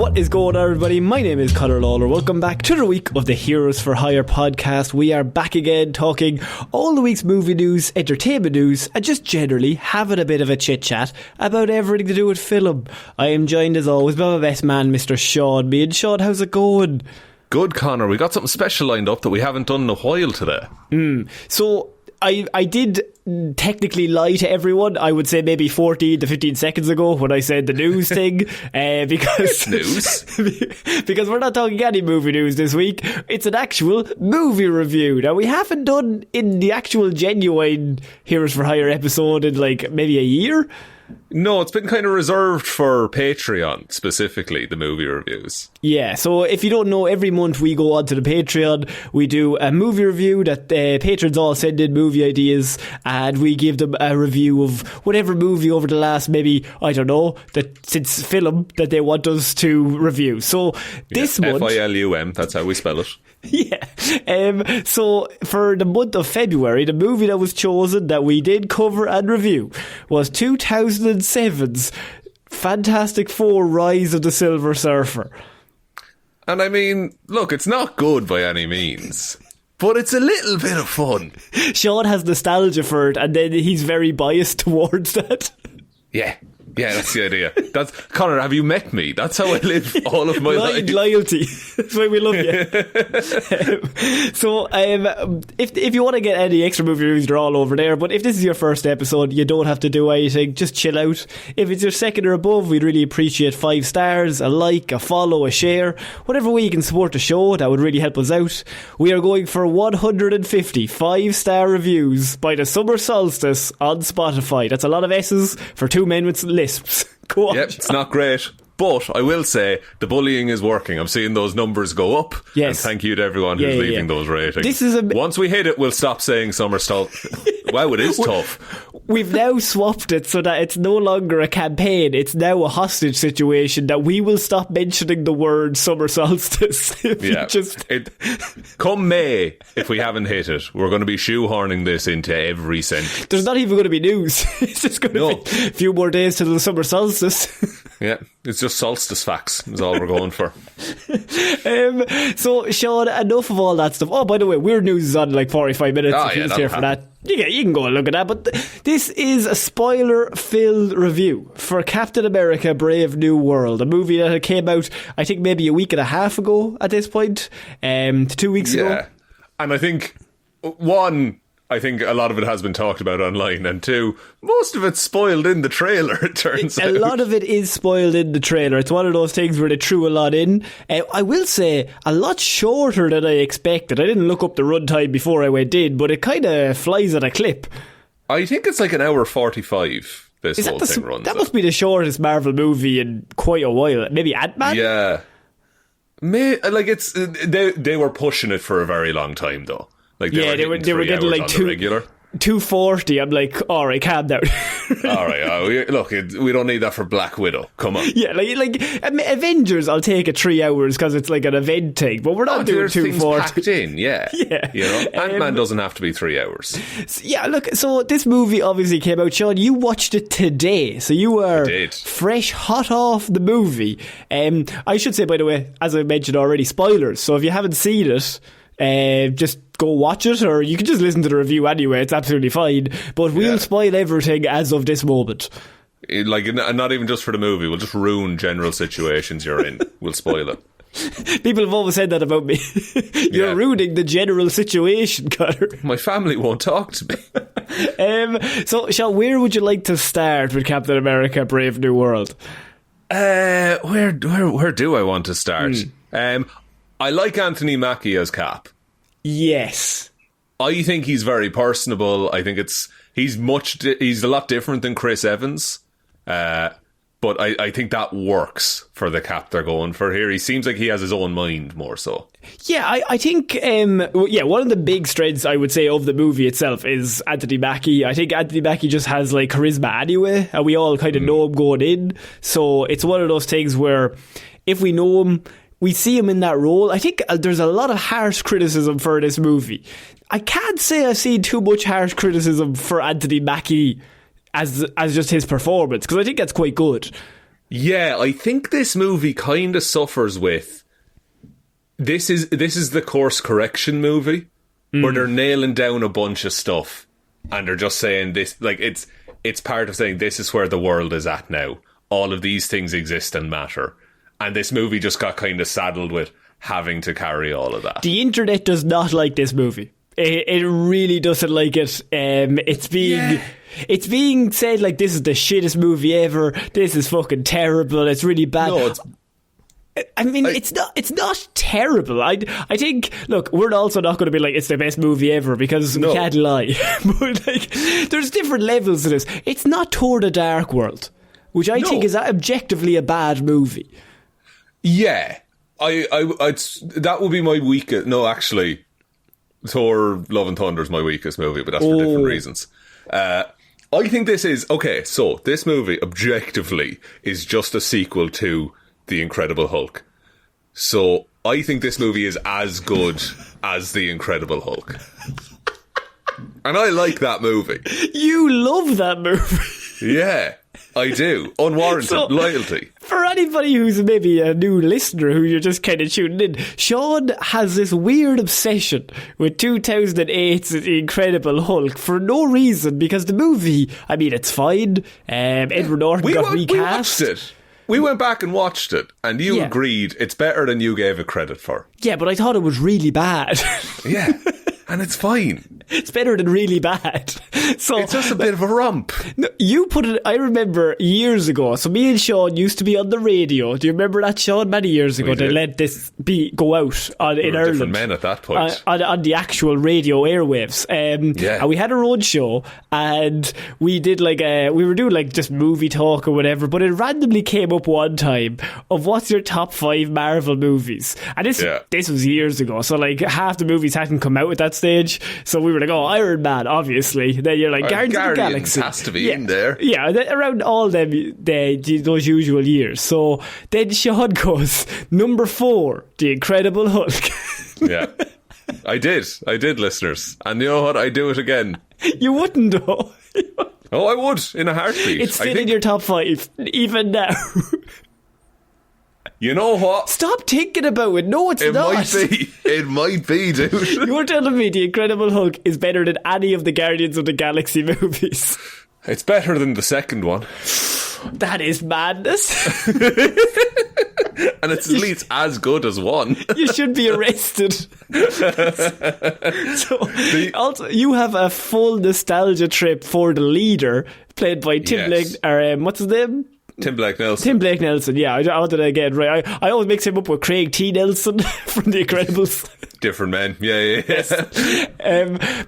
What is going on, everybody? My name is Conor Lawler. Welcome back to the week of the Heroes for Hire podcast. We are back again talking all the week's movie news, entertainment news, and just generally having a bit of a chit-chat about everything to do with film. I am joined as always by my best man, Mr. Shaun. Me and Shaun, how's it going? Good, Conor. We got something special lined up that we haven't done in a while today. So I did technically lie to everyone. I would say maybe 14 to 15 seconds ago when I said the news thing, because news because we're not talking any movie news this week. It's an actual movie review. Now, we haven't done in the actual genuine Heroes for Hire episode in like maybe a year. No, it's been kind of reserved for Patreon, specifically, the movie reviews. Yeah, so if you don't know, every month we go onto the Patreon, we do a movie review that patrons all send in movie ideas, and we give them a review of whatever movie over the last, maybe, I don't know, since film that they want us to review. So this month... Filum, that's how we spell it. Yeah. So for the month of February, the movie that was chosen that we did cover and review was 2007's Fantastic Four: Rise of the Silver Surfer. And I mean, look, it's not good by any means, but it's a little bit of fun. Shaun has nostalgia for it, and then he's very biased towards that. Yeah, that's the idea. That's Conor, have you met me? That's how I live all of my life. Loyalty. That's why we love you. So, if you want to get any extra movie reviews, they're all over there. But if this is your first episode, you don't have to do anything. Just chill out. If it's your second or above, we'd really appreciate 5 stars, a like, a follow, a share. Whatever way you can support the show, that would really help us out. We are going for 150 5-star reviews by the summer solstice on Spotify. That's a lot of S's for 2 men with lisps. Go on. Yep, it's not great, but I will say the bullying is working. I'm seeing those numbers go up. Yes. And thank you to everyone who's leaving those ratings. This is once we hit it, we'll stop saying summer solstice. Wow, it is tough. We've now swapped it so that it's no longer a campaign. It's now a hostage situation that we will stop mentioning the word summer solstice. Come May, if we haven't hit it, we're going to be shoehorning this into every sentence. There's not even going to be news. It's just going to be a few more days till the summer solstice. Yeah, it's just solstice facts is all we're going for. So, Shaun, enough of all that stuff. Oh, by the way, Weird News is on like 45 minutes. If you're just here for that, you can go and look at that. But this is a spoiler-filled review for Captain America: Brave New World, a movie that came out, I think, maybe a week and a half ago at this point, 2 weeks ago. Yeah, and I think, one, I think a lot of it has been talked about online, and 2, most of it's spoiled in the trailer, it turns out. A lot of it is spoiled in the trailer. It's one of those things where they threw a lot in. I will say, a lot shorter than I expected. I didn't look up the runtime before I went in, but it kind of flies at a clip. I think it's like an hour 45, this whole thing runs. That must be the shortest Marvel movie in quite a while. Maybe Ant-Man? Yeah. They were pushing it for a very long time, though. Like they were getting like 240. I'm like, alright, calm down. Alright, look, we don't need that for Black Widow. Come on. Yeah, like Avengers, I'll take it 3 hours because it's like an event thing, but we're not doing 240. Packed in, yeah. You know, Ant-Man doesn't have to be 3 hours. Yeah, look, so this movie obviously came out. Shaun, you watched it today, so you were fresh, hot off the movie. I should say, by the way, as I mentioned already, spoilers. So if you haven't seen it, just go watch it, or you can just listen to the review anyway. It's absolutely fine, but we'll spoil everything as of this moment. Like, not even just for the movie, we'll just ruin general situations you're in. We'll spoil it. People have always said that about me. You're ruining the general situation, Conor. My family won't talk to me. So Shaun, where would you like to start with Captain America: Brave New World? Where do I want to start? I like Anthony Mackie as Cap. Yes. I think he's very personable. I think he's a lot different than Chris Evans. But I think that works for the Cap they're going for here. He seems like he has his own mind more so. Yeah, I think, one of the big strengths, I would say, of the movie itself is Anthony Mackie. I think Anthony Mackie just has, like, charisma anyway, and we all kind of know him going in. So it's one of those things where if we know him, we see him in that role. I think there's a lot of harsh criticism for this movie. I can't say I've seen too much harsh criticism for Anthony Mackie as just his performance, because I think that's quite good. Yeah, I think this movie kind of suffers with... This is the course correction movie, where they're nailing down a bunch of stuff, and they're just saying this... Like, it's part of saying this is where the world is at now. All of these things exist and matter. And this movie just got kind of saddled with having to carry all of that. The internet does not like this movie. It really doesn't like it. It's being said like this is the shittest movie ever. This is fucking terrible. It's really bad. No, it's not terrible. I think, look, we're also not going to be like it's the best movie ever because we can't lie. But like, there's different levels to this. It's not Tour de Dark World, which I think is objectively a bad movie. Yeah, that would be my weakest. No, actually, Thor: Love and Thunder is my weakest movie, but that's for different reasons. I think this is okay. So this movie, objectively, is just a sequel to The Incredible Hulk. So I think this movie is as good as The Incredible Hulk, and I like that movie. You love that movie. Yeah, I do. Unwarranted loyalty. For anybody who's maybe a new listener who you're just kind of tuning in, Shaun has this weird obsession with 2008's The Incredible Hulk for no reason, because the movie, I mean, it's fine. Edward Norton got recast. We watched it. We went back and watched it, and you agreed it's better than you gave it credit for. Yeah, but I thought it was really bad. Yeah, and it's fine. It's better than really bad. So it's just a bit of a romp. No, you put it, I remember years ago, so me and Shaun used to be on the radio. Do you remember that, Shaun? Many years ago, they let this go out in Ireland. Different men at that point. On the actual radio airwaves. And we had our own show, and we did we were doing just movie talk or whatever, but it randomly came up one time of what's your top 5 Marvel movies. And this was years ago, so half the movies hadn't come out at that stage, so we were like, oh, Iron Man, obviously. Then you're like, Guardians of the Galaxy has to be in there. Yeah, around all them those usual years. So then Shaun goes, number 4, The Incredible Hulk. Yeah, I did, listeners. And you know what? I do it again. You wouldn't, though. Oh, I would, in a heartbeat. It's still in your top 5, even now. You know what? Stop thinking about it. No, it's not. It might be, dude. You're telling me The Incredible Hulk is better than any of the Guardians of the Galaxy movies? It's better than the second one. That is madness. And it's at least as good as one. You should be arrested. Also, you have a full nostalgia trip for the leader, played by Tim Blake, or what's his name? Tim Blake Nelson. Tim Blake Nelson, yeah. I wanted to get right. I always mix him up with Craig T. Nelson from The Incredibles. Different men, yeah. Yes.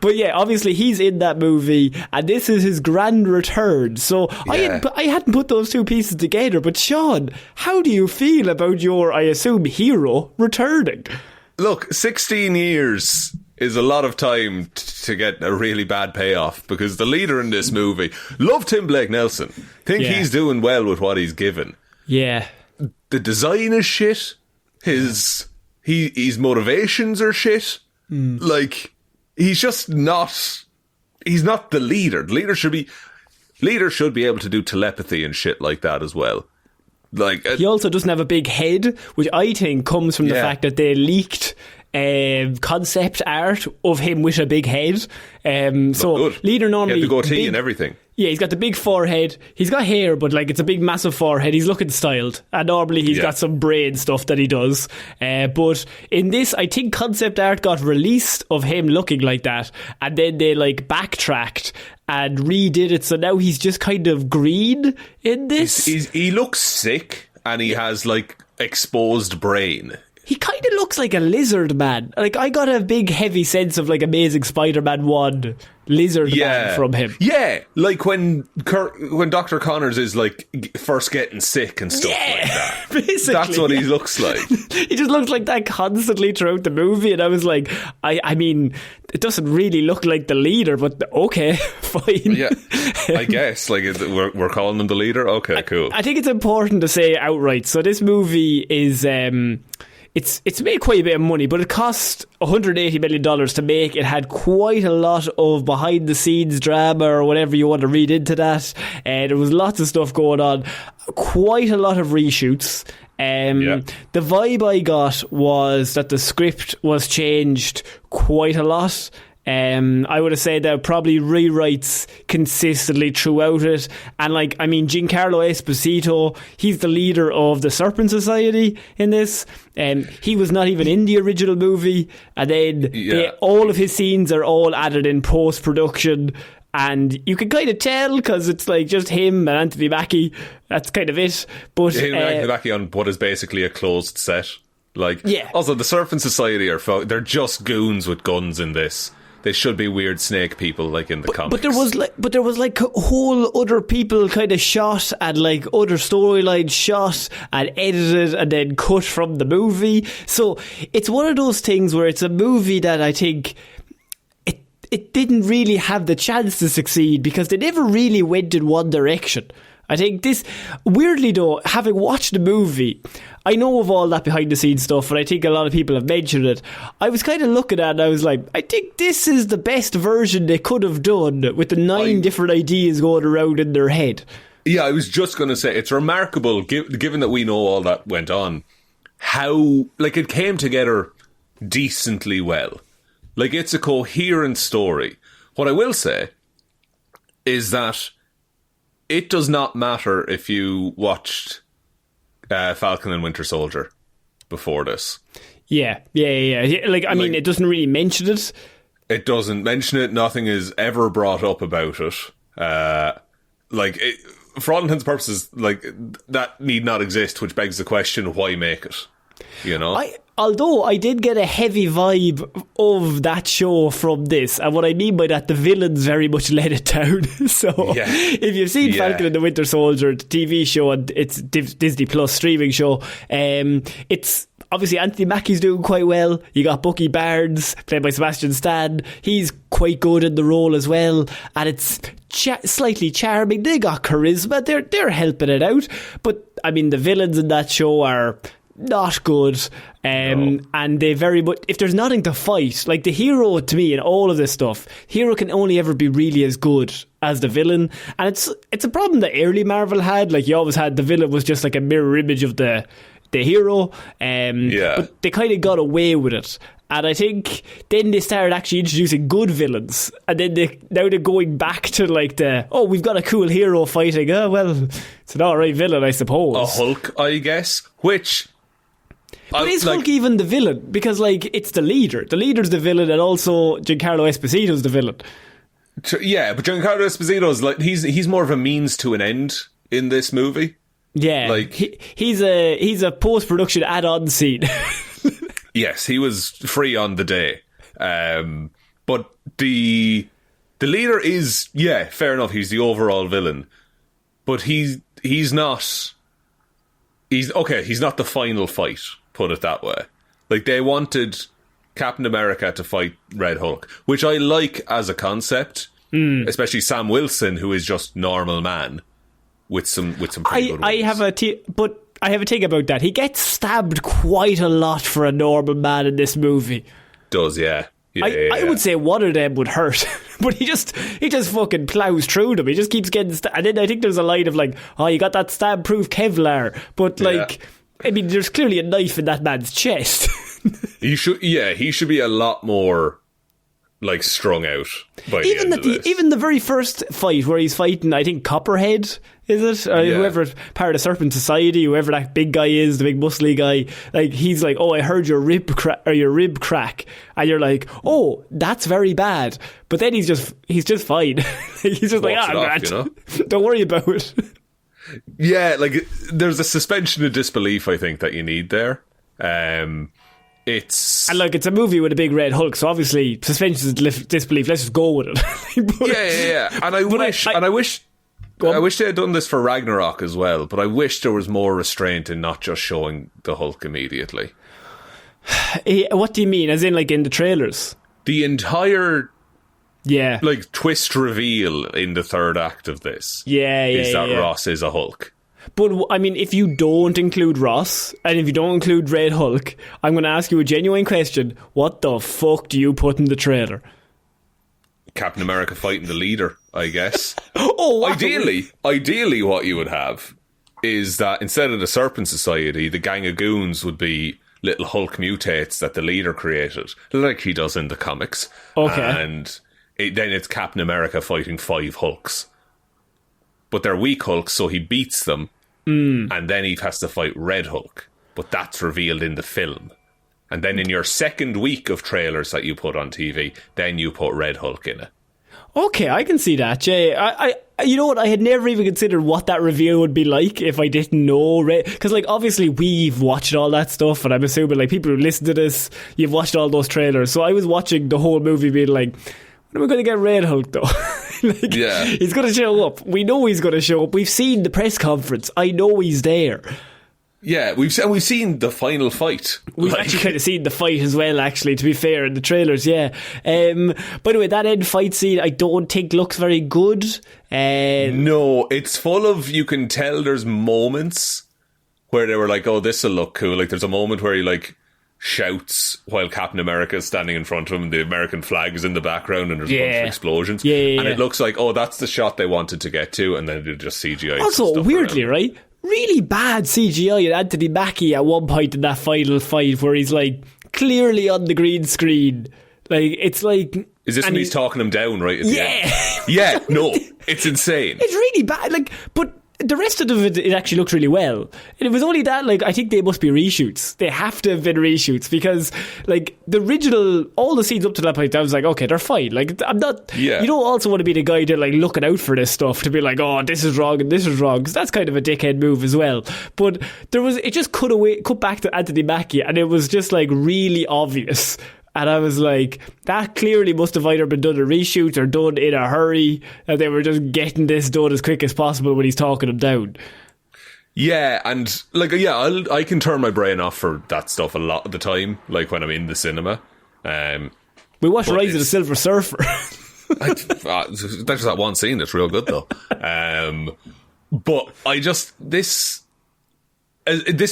But yeah, obviously he's in that movie, and this is his grand return. So I hadn't put those two pieces together. But Shaun, how do you feel about your, I assume, hero returning? Look, 16 years is a lot of time to get a really bad payoff, because the leader in this movie, love Tim Blake Nelson, think he's doing well with what he's given. Yeah. The design is shit. His motivations are shit. He's just not, he's not the leader. The leader should be able to do telepathy and shit like that as well. He also doesn't have a big head, which I think comes from the fact that they leaked concept art of him with a big head. Leader normally, he had the goatee and everything. Yeah, he's got the big forehead. He's got hair, but it's a big massive forehead. He's looking styled, and normally he's got some brain stuff that he does. But in this, I think concept art got released of him looking like that, and then they backtracked and redid it. So now he's just kind of green in this. He looks sick, and he has exposed brain. He kind of looks like a lizard man. I got a big heavy sense of Amazing Spider-Man 1 lizard man from him. Yeah, when Dr. Connors is first getting sick and stuff like that. Basically. That's what he looks like. He just looks like that constantly throughout the movie, and I was like, I mean, it doesn't really look like the leader, but okay, fine. Yeah, I guess we're calling him the leader. Okay, cool. I think it's important to say outright. So this movie is it's made quite a bit of money, but it cost $180 million to make. It had quite a lot of behind the scenes drama or whatever you want to read into that. There was lots of stuff going on, quite a lot of reshoots. The vibe I got was that the script was changed quite a lot. I would have said there were probably rewrites consistently throughout it. And Giancarlo Esposito, he's the leader of the Serpent Society in this. He was not even in the original movie. And then all of his scenes are all added in post-production. And you can kind of tell because it's like just him and Anthony Mackie. That's kind of it. But Anthony Mackie on what is basically a closed set. Also, the Serpent Society they're just goons with guns in this. They should be weird snake people like in the comics. But there was whole other people kind of shot and other storylines shot and edited and then cut from the movie. So it's one of those things where it's a movie that I think it didn't really have the chance to succeed because they never really went in one direction. I think this, weirdly though, having watched the movie, I know of all that behind the scenes stuff, and I think a lot of people have mentioned it. I was kind of looking at it and I was like, I think this is the best version they could have done with the 9 different ideas going around in their head. Yeah, I was just going to say, it's remarkable, given that we know all that went on, how, it came together decently well. It's a coherent story. What I will say is that it does not matter if you watched Falcon and Winter Soldier before this. Yeah. It doesn't really mention it. It doesn't mention it. Nothing is ever brought up about it. For all intents and purposes, that need not exist, which begs the question, why make it? You know? Although I did get a heavy vibe of that show from this, and what I mean by that, the villains very much let it down. So if you've seen Falcon and the Winter Soldier, the TV show, and it's Disney Plus streaming show, it's obviously Anthony Mackie's doing quite well. You got Bucky Barnes played by Sebastian Stan, he's quite good in the role as well, and it's slightly charming. They got charisma, they're helping it out. But I mean, the villains in that show are not good, and they very much, if there's nothing to fight, the hero to me in all of this stuff, hero can only ever be really as good as the villain. And it's a problem that early Marvel had. You always had the villain was just a mirror image of the hero, but they kind of got away with it. And I think then they started actually introducing good villains, and then now they're going back to we've got a cool hero fighting. Oh well, it's an alright villain, I suppose. A Hulk, I guess, which. But is Hulk even the villain? Because, it's the leader. The leader's the villain, and also Giancarlo Esposito's the villain. Yeah, but Giancarlo Esposito's, he's more of a means to an end in this movie. Yeah, he's a post-production add-on scene. Yes, he was free on the day. But the leader is, fair enough, he's the overall villain. But he's not... He's not the final fight, put it that way. They wanted Captain America to fight Red Hulk, which I like as a concept, especially Sam Wilson, who is just normal man with some pretty good ones. But I have a take about that. He gets stabbed quite a lot for a normal man in this movie. Does, yeah. I would say one of them would hurt, but he just fucking plows through them. He just keeps getting stabbed. And then I think there's a line of you got that stab-proof Kevlar, but I mean, there's clearly a knife in that man's chest. He should be a lot more strung out by the end of this. Even the very first fight where he's fighting, I think Copperhead, is it? Whoever part of the Serpent Society, whoever that big guy is, the big muscly guy, he's I heard your rib crack, and you're like, oh, that's very bad. But then he's just fine. He's just Grand, don't worry about it. Yeah, there's a suspension of disbelief, I think, that you need there. It's a movie with a big red Hulk, so obviously suspension of disbelief. Let's just go with it. Yeah. And I wish they had done this for Ragnarok as well. But I wish there was more restraint in not just showing the Hulk immediately. What do you mean? As in, in the trailers? The entire twist reveal in the third act of this. Is that Ross is a Hulk. But, I mean, if you don't include Ross, and if you don't include Red Hulk, I'm going to ask you a genuine question. What the fuck do you put in the trailer? Captain America fighting the leader, I guess. Oh, wow. Ideally what you would have is that instead of the Serpent Society, the gang of goons would be little Hulk mutates that the leader created, like he does in the comics. Okay. And then it's Captain America fighting 5 Hulks. But they're weak Hulks, so he beats them, and then he has to fight Red Hulk. But that's revealed in the film. And then in your second week of trailers that you put on TV, then you put Red Hulk in it. Okay, I can see that, Jay. I you know what? I had never even considered what that reveal would be like if I didn't know. Because, like, obviously we've watched all that stuff, and I'm assuming, like, people who listen to this, you've watched all those trailers. So I was watching the whole movie being like, when are we going to get Red Hulk, though? Like, yeah. He's going to show up. We know he's going to show up. We've seen the press conference. I know he's there. Yeah, we've seen the final fight. We've actually kind of seen the fight as well, actually, to be fair, in the trailers, yeah. By the way, that end fight scene I don't think looks very good. No, it's full of, you can tell there's moments where they were like, oh, this will look cool. Like, there's a moment where he, like, shouts while Captain America is standing in front of him, and the American flag is in the background, and there's a bunch of explosions. And it looks like, oh, that's the shot they wanted to get to, and then they just CGI. Also, weirdly, right? Really bad CGI and Anthony Mackie at one point in that final fight where he's like clearly on the green screen. Like, it's like, is this when he's talking him down right at the end? Yeah, no, it's insane. It's really bad. Like, but the rest of it actually looks really well. And it was only that, like, I think they must be reshoots. They have to have been reshoots because, like, the original, all the scenes up to that point, I was like, okay, they're fine. Like, I'm not, you don't also want to be the guy that, like, looking out for this stuff to be like, oh, this is wrong and this is wrong, because that's kind of a dickhead move as well. But it just cut back to Anthony Mackie, and it was just, like, really obvious. And I was like, that clearly must have either been done in reshoot or done in a hurry, and they were just getting this done as quick as possible when he's talking him down. Yeah, and, like, I can turn my brain off for that stuff a lot of the time, like when I'm in the cinema. We watched Rise of the Silver Surfer. That's just that one scene that's real good, though. But this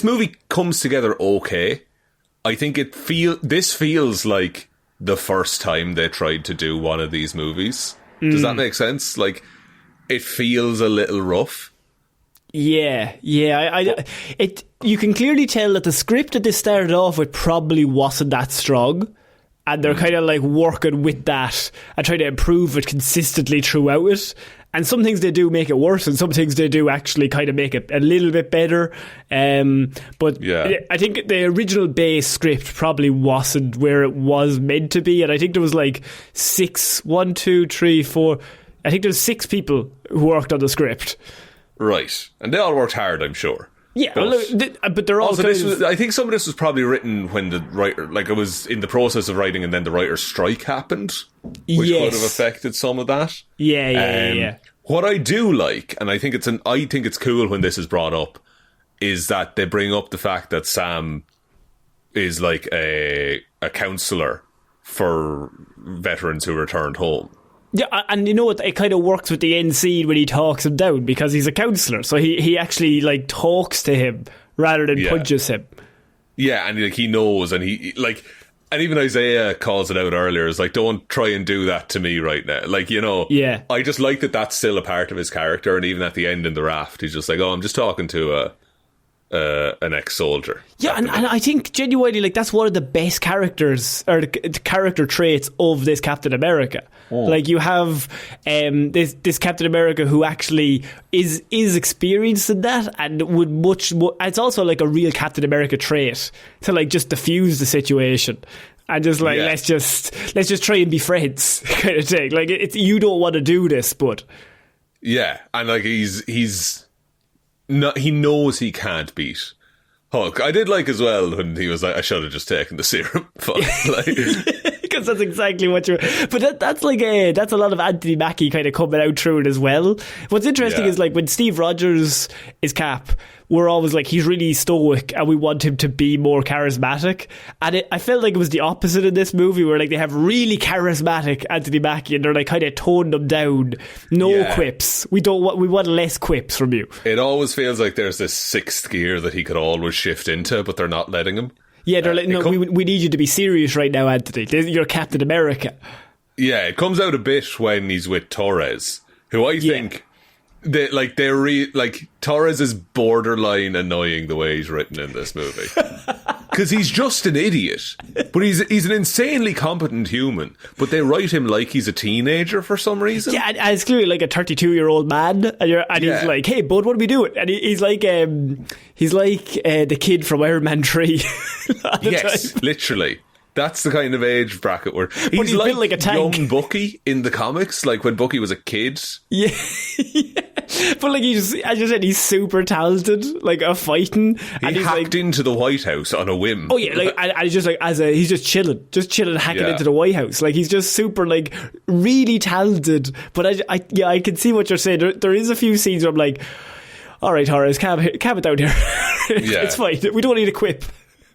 movie comes together okay. I think this feels like the first time they tried to do one of these movies. Does that make sense? Like, it feels a little rough. Yeah. You can clearly tell that the script that they started off with probably wasn't that strong, and they're kind of like working with that and trying to improve it consistently throughout it. And some things they do make it worse, and some things they do actually kind of make it a little bit better. But I think the original base script probably wasn't where it was meant to be. And I think there was like 6 people who worked on the script. Right. And they all worked hard, I'm sure. Yeah, but they're all also, I think some of this was probably written when the writer, like, it was in the process of writing, and then the writer's strike happened, which could have affected some of that. Yeah. What I do like, and I think it's cool when this is brought up, is that they bring up the fact that Sam is like a counsellor for veterans who returned home. Yeah, and you know what? It kind of works with the end scene when he talks him down, because he's a counsellor, so he actually, like, talks to him rather than punches him. Yeah, and, like, he knows, and he, like, and even Isaiah calls it out earlier. It's like, don't try and do that to me right now. Like, you know, I just like that that's still a part of his character, and even at the end in the raft, he's just like, oh, I'm just talking to an ex-soldier. Yeah, and I think genuinely, like, that's one of the best characters, or the character traits of this Captain America. Like, you have this Captain America who actually is experienced in that, and would much more, it's also like a real Captain America trait to, like, just diffuse the situation and just like let's just try and be friends kind of thing. Like, it's, you don't want to do this, but and like he's not, he knows he can't beat Hulk. I did like as well when he was like, I should have just taken the serum. Because that's exactly what you're. But that's like that's a lot of Anthony Mackie kind of coming out through it as well. What's interesting is, like, when Steve Rogers is Cap, we're always like, he's really stoic and we want him to be more charismatic. And I felt like it was the opposite in this movie, where like they have really charismatic Anthony Mackie and they're like kind of toned him down. No quips. We want less quips from you. It always feels like there's this sixth gear that he could always shift into, but they're not letting him. Yeah, they're like, no, we need you to be serious right now, Anthony. You're Captain America. Yeah, it comes out a bit when he's with Torres, who I think Torres is borderline annoying the way he's written in this movie. Because he's just an idiot. But he's an insanely competent human. But they write him like he's a teenager for some reason. Yeah, and it's clearly like a 32-year-old man. And he's like, hey, bud, what are we doing? And he's like the kid from Iron Man 3. Yes, literally. That's the kind of age bracket where he's like, built like a tank. Young Bucky in the comics, like when Bucky was a kid. Yeah. But like, as you said, he's super talented, like a fighting. And he hacked into the White House on a whim. Oh yeah, like and he's just like he's just chilling, hacking into the White House. Like he's just super, like really talented. But I can see what you're saying. There is a few scenes where I'm like, all right, Horace, calm it down here. It's fine. We don't need a quip.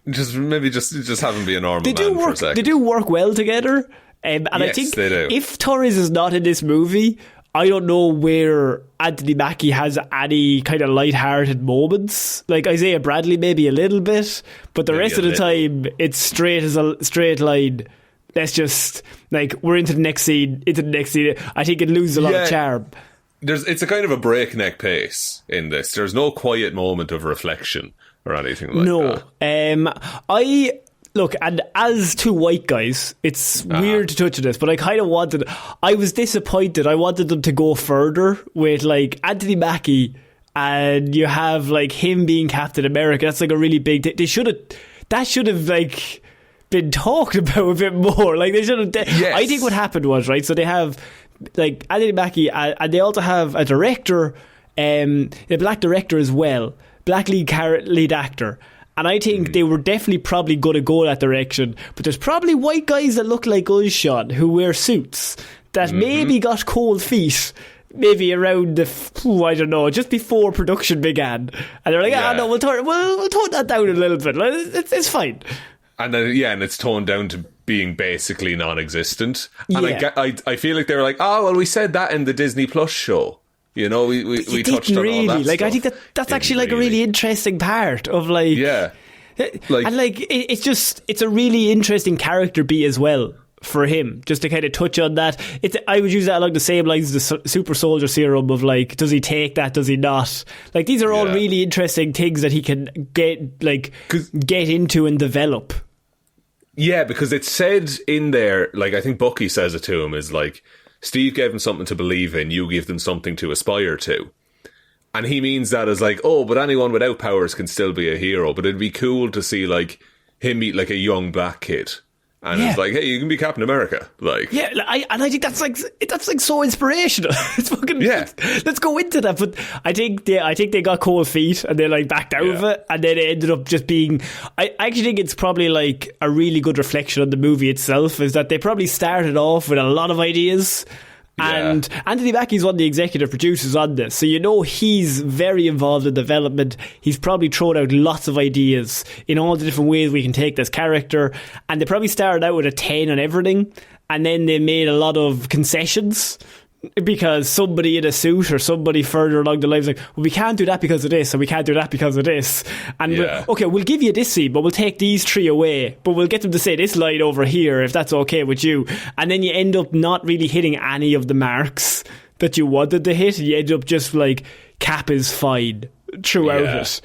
Just have him be a normal man for a second. They do work well together, and yes, I think they do. If Torres is not in this movie, I don't know where Anthony Mackie has any kind of light-hearted moments. Like Isaiah Bradley, maybe a little bit, but the rest of the time, it's straight as a straight line. Let's just, like, we're into the next scene. I think it loses a lot of charm. It's a kind of a breakneck pace in this. There's no quiet moment of reflection or anything like that. Look, and as two white guys, it's weird to touch on this, but I was disappointed. I wanted them to go further with, like, Anthony Mackie, and you have, like, him being Captain America. That's, like, a really big thing. That should have, like, been talked about a bit more. Like, they should have. Yes. I think what happened was, right, so they have, like, Anthony Mackie, and they also have a director, a black director as well, black lead actor. And I think they were definitely probably going to go that direction. But there's probably white guys that look like us, Shaun, who wear suits, that maybe got cold feet, maybe around I don't know, just before production began. And they're like, no, we'll tone that down a little bit. It's fine. And then, and it's toned down to being basically non-existent. And I feel like they were like, oh, well, we said that in the Disney Plus show. You know, we touched on all that like, stuff. I think that's actually like a really interesting part of, like... Yeah. Like, and like, it's a really interesting character beat as well for him, just to kind of touch on that. I would use that along the same lines as the super soldier serum of, like, does he take that, does he not? Like, these are all really interesting things that he can get into and develop. Yeah, because it's said in there, like, I think Bucky says it to him, is like, Steve gave them something to believe in, you give them something to aspire to. And he means that as like, oh, but anyone without powers can still be a hero. But it'd be cool to see, like, him meet, like, a young black kid. And it's like, hey, you can be Captain America. Like, yeah, I think that's like so inspirational. It's fucking let's go into that. But I think they got cold feet and they, like, backed out of it, and then it ended up just being. I actually think it's probably, like, a really good reflection on the movie itself, is that they probably started off with a lot of ideas. And Anthony Mackie's one of the executive producers on this, so you know he's very involved in development. He's probably thrown out lots of ideas in all the different ways we can take this character, and they probably started out with a 10 on everything, and then they made a lot of concessions because somebody in a suit or somebody further along the line was like, well, we can't do that because of this, and we can't do that because of this, and we'll give you this scene, but we'll take these three away, but we'll get them to say this line over here if that's okay with you. And then you end up not really hitting any of the marks that you wanted to hit. You end up just like, Cap is fine throughout it.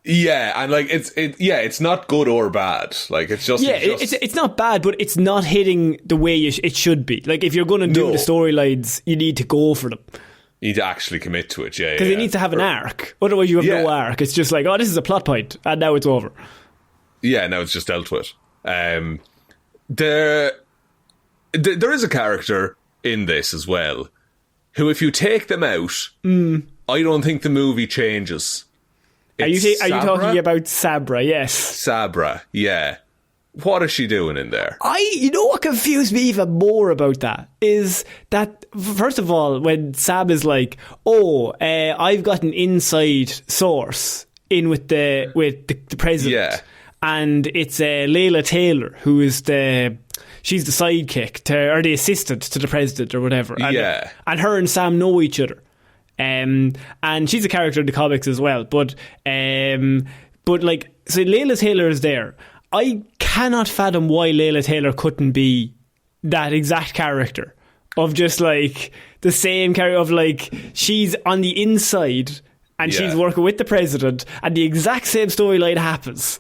Yeah, and like it's not good or bad. Like, it's just it's not bad, but it's not hitting the way it should be. Like, if you're going to do the storylines, you need to go for them. You need to actually commit to it, because it needs to have an arc. Otherwise, you have no arc. It's just like, oh, this is a plot point, and now it's over. Yeah, now it's just dealt with. There is a character in this as well who, if you take them out, I don't think the movie changes. Are you talking about Sabra? Yes. Sabra, yeah. What is she doing in there? You know what confused me even more about that is that, first of all, when Sam is like, I've got an inside source in with the president. Yeah. And it's Layla Taylor, who is she's the sidekick or the assistant to the president or whatever. And her and Sam know each other. And she's a character in the comics as well. But like, so Layla Taylor is there. I cannot fathom why Layla Taylor couldn't be that exact character of just like the same character of like she's on the inside and she's working with the president and the exact same storyline happens.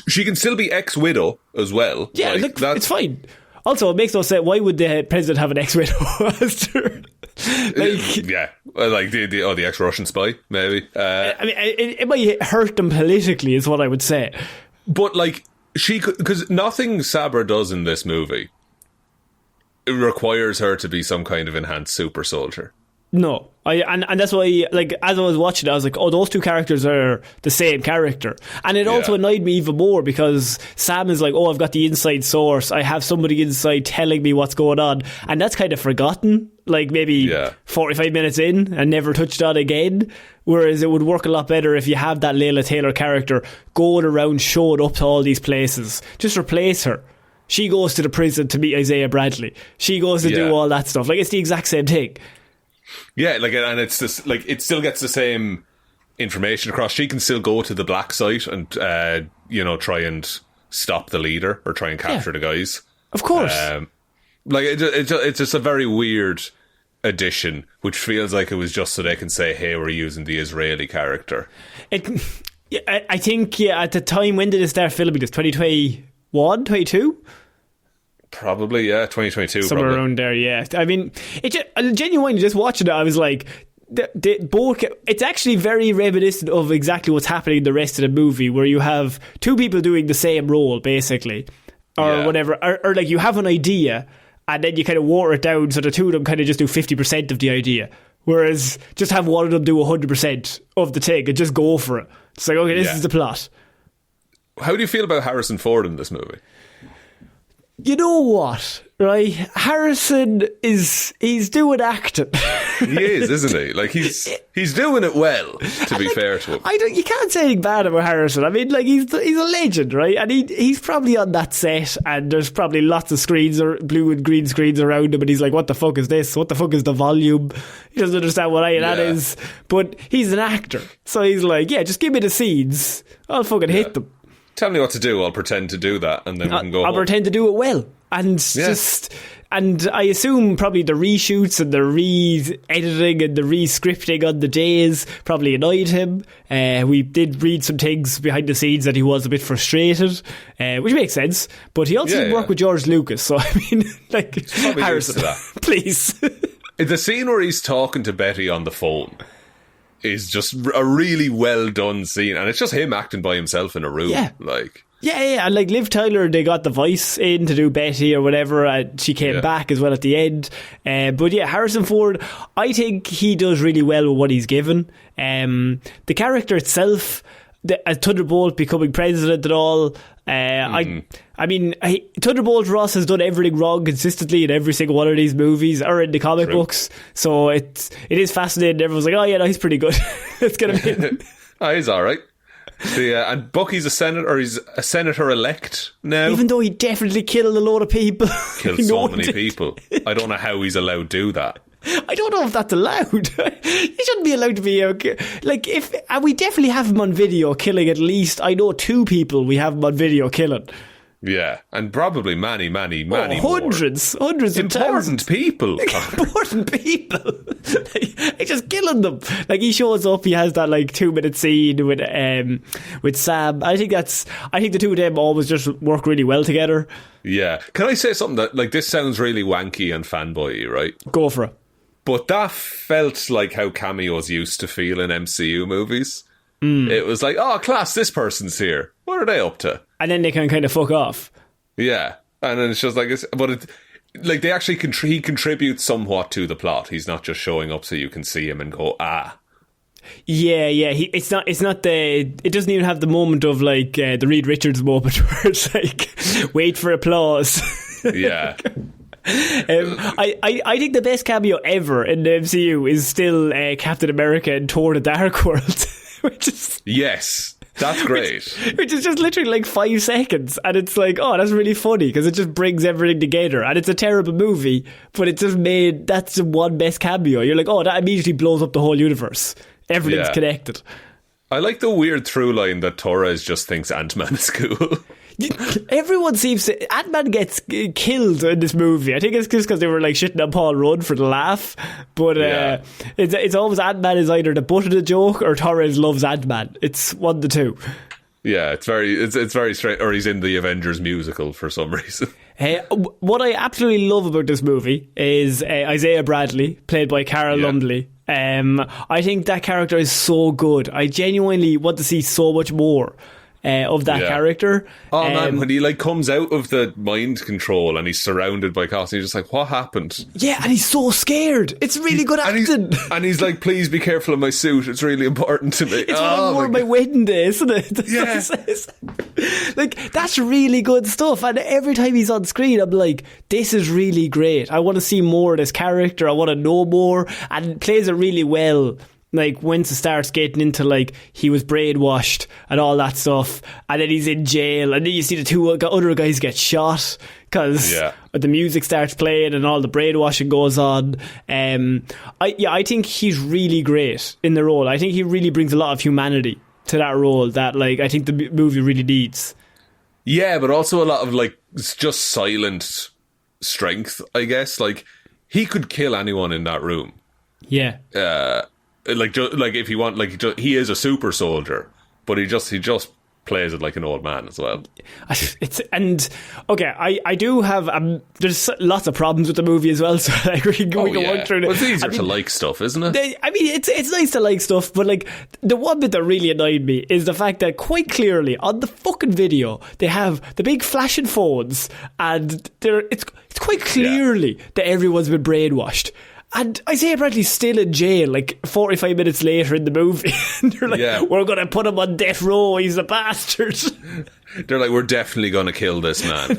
She can still be ex-widow as well. Yeah, like, look, it's fine. Also, it makes no sense. Why would the president have an ex-widow? The ex-Russian spy, maybe. I mean, it might hurt them politically, is what I would say. But like, because nothing Sabra does in this movie it requires her to be some kind of enhanced super soldier. No, and that's why, like, as I was watching it, I was like, those two characters are the same character. And it also annoyed me even more because Sam is like, I've got the inside source. I have somebody inside telling me what's going on. And that's kind of forgotten, like maybe 45 minutes in and never touched on again. Whereas it would work a lot better if you have that Layla Taylor character going around, showing up to all these places. Just replace her. She goes to the prison to meet Isaiah Bradley. She goes to do all that stuff. Like, it's the exact same thing. Yeah, like, and it's just like it still gets the same information across. She can still go to the black site and try and stop the leader or try and capture the guys. Of course. It's just a very weird addition, which feels like it was just so they can say, "Hey, we're using the Israeli character." I think at the time, when did it start filming this? 2021, 22? Probably, 2022. Somewhere around there, yeah. I mean, genuinely, just watching it, I was like, it's actually very reminiscent of exactly what's happening in the rest of the movie, where you have two people doing the same role, basically, or whatever, or like you have an idea, and then you kind of water it down so the two of them kind of just do 50% of the idea, whereas just have one of them do 100% of the thing and just go for it. It's like, okay, this is the plot. How do you feel about Harrison Ford in this movie? You know what, right? Harrison he's doing acting. He is, isn't he? Like, he's doing it well, to be fair to him. You can't say anything bad about Harrison. I mean, like, he's a legend, right? And he's probably on that set and there's probably lots of screens or blue and green screens around him and he's like, what the fuck is this? What the fuck is the volume? He doesn't understand what that is. But he's an actor. So he's like, just give me the scenes. I'll fucking hit them. Tell me what to do, I'll pretend to do that, and then we can go I'll home. pretend to do it well. And I assume probably the reshoots and the re-editing and the re-scripting on the days probably annoyed him. We did read some things behind the scenes that he was a bit frustrated, which makes sense. But he also didn't work with George Lucas, so I mean, like, Harrison, please. The scene where he's talking to Betty on the phone is just a really well done scene, and it's just him acting by himself in a room. And like Liv Tyler, they got the voice in to do Betty or whatever, and she came back as well at the end. But Harrison Ford, I think he does really well with what he's given. The character itself, as Thunderbolt becoming president and all, I mean, Thunderbolt Ross has done everything wrong consistently in every single one of these movies or in the comic books, so it is fascinating. Everyone's like, he's pretty good. Let's get him in. He's alright. And Bucky's a senator, or he's a senator-elect now. Even though he definitely killed a load of people. Killed so many people. I don't know how he's allowed to do that. I don't know if that's allowed. He shouldn't be allowed to be like, we definitely have him on video killing at least, I know, 2 people we have him on video killing. Yeah, and probably many hundreds more. Of important people. Important people. He's just killing them. Like, he shows up, he has that like 2-minute scene with Sam. I think the two of them always just work really well together. Yeah. Can I say something that, like, this sounds really wanky and fanboy-y, right? Go for it. But that felt like how cameos used to feel in MCU movies. It was like, class, this person's here. What are they up to? And then they can kind of fuck off. Yeah. And then it's just like, they actually he contributes somewhat to the plot. He's not just showing up so you can see him and go, Yeah. It's not it doesn't even have the moment of like the Reed Richards moment where it's like wait for applause. Yeah. I think the best cameo ever in the MCU is still Captain America in Thor: The Dark World, which is yes. That's great. Which is just literally like 5 seconds, and it's like, oh, that's really funny because it just brings everything together. And it's a terrible movie, but it just made that's the one best cameo. You're like, oh, that immediately blows up the whole universe. Everything's connected. I like the weird through line that Torres just thinks Ant-Man is cool. Everyone seems to... Ant-Man gets killed in this movie. I think it's just because they were like shitting on Paul Rudd for the laugh. But it's always Ant-Man is either the butt of the joke or Torres loves Ant-Man. It's one of the two. Yeah, it's very straight. Or he's in the Avengers musical for some reason. What I absolutely love about this movie is Isaiah Bradley, played by Cara Lumley. I think that character is so good. I genuinely want to see so much more of that character. Oh man, when he like comes out of the mind control and he's surrounded by cops, and you're just like, what happened? Yeah, and he's so scared. It's really good acting. And he's like, please be careful of my suit, it's really important to me. It's what I wore on my wedding day, isn't it? Yeah. Like, that's really good stuff. And every time he's on screen, I'm like, this is really great. I want to see more of this character. I want to know more. And plays it really well. Like, once it starts getting into, like, he was brainwashed and all that stuff, and then he's in jail, and then you see the 2 other guys get shot because the music starts playing and all the brainwashing goes on. I think he's really great in the role. I think he really brings a lot of humanity to that role that, like, I think the movie really needs. Yeah, but also a lot of, like, just silent strength, I guess. Like, he could kill anyone in that room. Yeah. Like if you want, like he is a super soldier, but he just plays it like an old man as well. I do have there's lots of problems with the movie as well, so like we can work through it. Well, it's easier to like stuff, isn't it? It's nice to like stuff, but like the one bit that really annoyed me is the fact that quite clearly on the fucking video they have the big flashing phones, and it's quite clearly that everyone's been brainwashed. And Isaiah Bradley's still in jail, like 45 minutes later in the movie. And they're like, we're going to put him on death row, he's a bastard. They're like, we're definitely going to kill this man.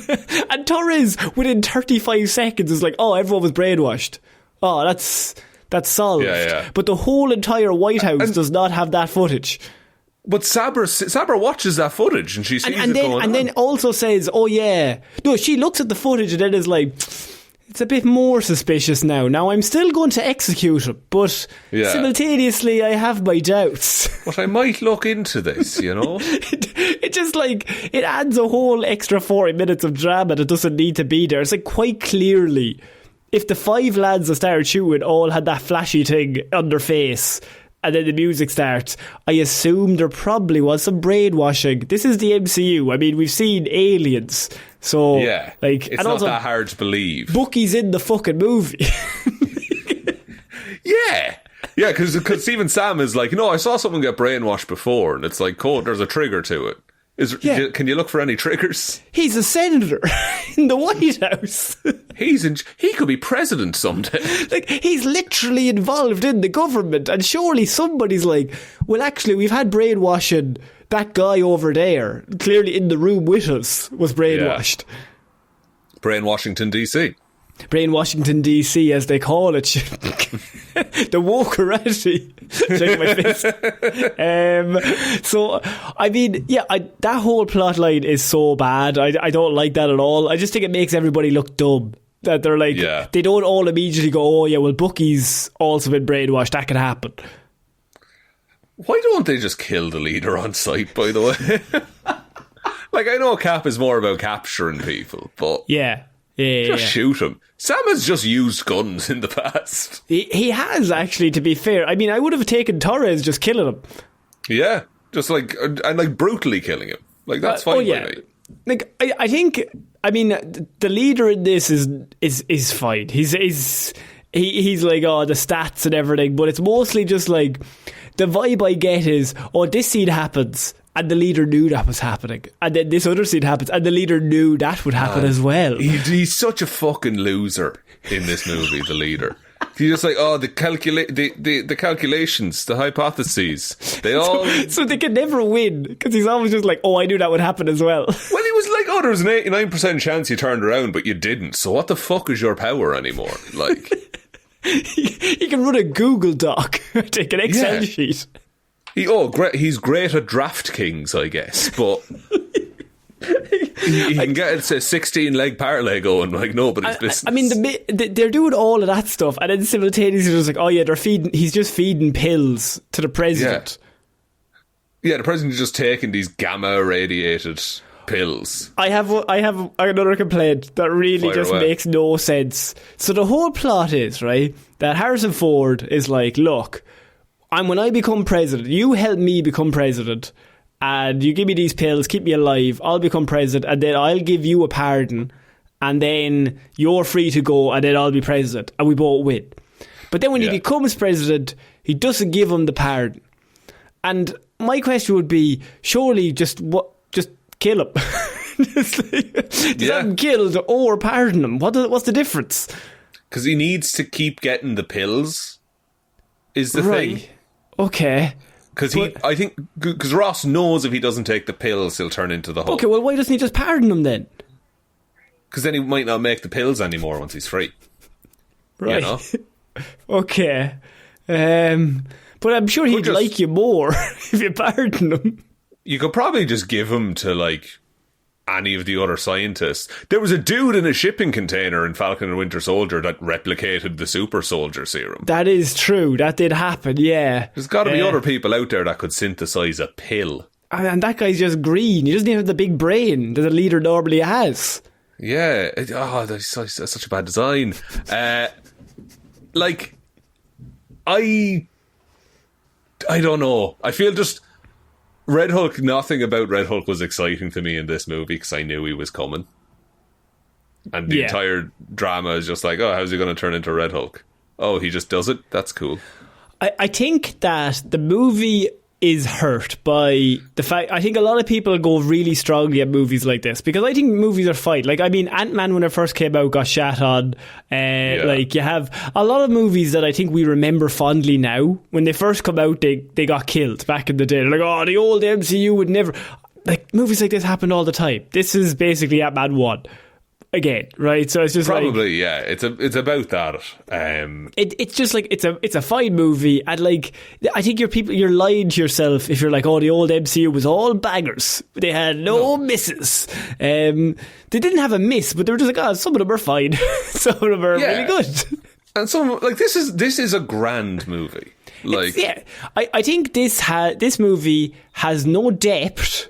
And Torres, within 35 seconds, is like, oh, everyone was brainwashed. Oh, that's solved. Yeah. But the whole entire White House does not have that footage. But Sabra watches that footage and she sees it going on. And then also says, oh yeah. No, she looks at the footage and then is like... It's a bit more suspicious now. Now, I'm still going to execute it, but simultaneously I have my doubts. But I might look into this, you know? It just like, it adds a whole extra 40 minutes of drama that doesn't need to be there. It's like quite clearly, if the 5 lads that started shooting all had that flashy thing on their face, and then the music starts, I assume there probably was some brainwashing. This is the MCU. I mean, we've seen aliens. So, like, it's not that hard to believe. Bucky's in the fucking movie. Yeah, because Stephen Sam is like, I saw someone get brainwashed before, and it's like, there's a trigger to it. Can you look for any triggers? He's a senator in the White House. He could be president someday. Like, he's literally involved in the government, and surely somebody's like, well, actually, we've had brainwashing. That guy over there, clearly in the room with us, was brainwashed. Brainwashington DC. Brainwashington DC, as they call it. The wokerati. Shake my fist. So, I mean, that whole plot line is so bad. I don't like that at all. I just think it makes everybody look dumb. That they're like, they don't all immediately go, oh yeah, well, Bucky's also been brainwashed. That could happen. Why don't they just kill the leader on sight, by the way? Like, I know Cap is more about capturing people, but... Just shoot him. Sam has just used guns in the past. He has, actually, to be fair. I mean, I would have taken Torres just killing him. Yeah, just like, and like brutally killing him. Like, that's fine by me. Like, I think, I mean, the leader in this is fine. He's like, the stats and everything, but it's mostly just like, the vibe I get is, this scene happens, and the leader knew that was happening, and then this other scene happens, and the leader knew that would happen as well. He's such a fucking loser in this movie, the leader. He's just like, oh, the calculations, the hypotheses, they all... So they can never win, because he's always just like, oh, I knew that would happen as well. Well, he was like, oh, there was an 89% chance you turned around, but you didn't. So what the fuck is your power anymore? Like... he can run a Google Doc, take an Excel sheet. He's great at DraftKings, I guess, but... He can get a 16-leg parlay going like nobody's business. I mean, they're doing all of that stuff, and then simultaneously just like, oh yeah, he's just feeding pills to the president. Yeah, the president is just taking these gamma-radiated pills. I have another complaint that really makes no sense. So the whole plot is, right, that Harrison Ford is like, look, when I become president, you help me become president, and you give me these pills, keep me alive, I'll become president, and then I'll give you a pardon, and then you're free to go, and then I'll be president, and we both win. But then when he becomes president, he doesn't give him the pardon. And my question would be, surely just kill him. Just have him killed or pardon him. What's the difference? Because he needs to keep getting the pills, is the thing. Okay. Because Ross knows if he doesn't take the pills, he'll turn into the Hulk. Okay, well, why doesn't he just pardon him then? Because then he might not make the pills anymore once he's free. Right. You know? Okay. But I'm sure he'd like you more if you pardon him. You could probably just give him to, like, any of the other scientists. There was a dude in a shipping container in Falcon and Winter Soldier that replicated the super soldier serum. That is true. That did happen, yeah. There's got to be other people out there that could synthesize a pill. And that guy's just green. He doesn't even have the big brain that a leader normally has. Yeah. That's such a bad design. I don't know. I feel just... Red Hulk, nothing about Red Hulk was exciting to me in this movie because I knew he was coming. And the entire drama is just like, oh, how's he going to turn into Red Hulk? Oh, he just does it? That's cool. I think that the movie is hurt by the fact... I think a lot of people go really strongly at movies like this because I think movies are fine. Like, I mean, Ant-Man, when it first came out, got shat on. Like, you have a lot of movies that I think we remember fondly now. When they first come out, they got killed back in the day. They're like, oh, the old MCU would never... Like, movies like this happened all the time. This is basically Ant-Man 1. Again, right? So it's just probably, yeah. It's about that. It's just like it's a fine movie, and like I think you're lying to yourself if you're like, oh, the old MCU was all bangers. They had no misses. They didn't have a miss, but they were just like, oh, some of them are fine, some of them are really good. And some like this is a grand movie. Like, I think this movie has no depth,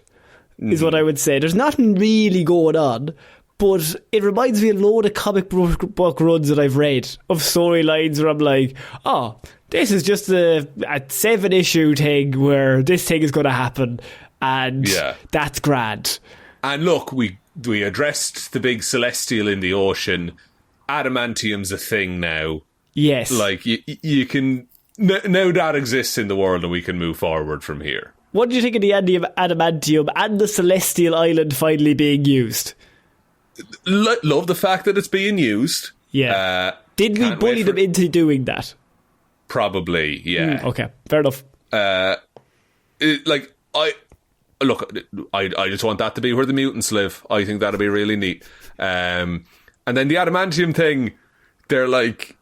is what I would say. There's nothing really going on. But it reminds me a load of comic book runs that I've read of storylines where I'm like, oh, this is just a 7-issue thing where this thing is going to happen, and that's grand. And look, we addressed the big celestial in the ocean. Adamantium's a thing now. Yes. Like, you can... Now that exists in the world and we can move forward from here. What did you think of the idea of adamantium and the celestial island finally being used? Love the fact that it's being used. Yeah. Did we bully them into doing that? Probably, yeah. Okay, fair enough. I just want that to be where the mutants live. I think that'd be really neat. And then the adamantium thing, they're like,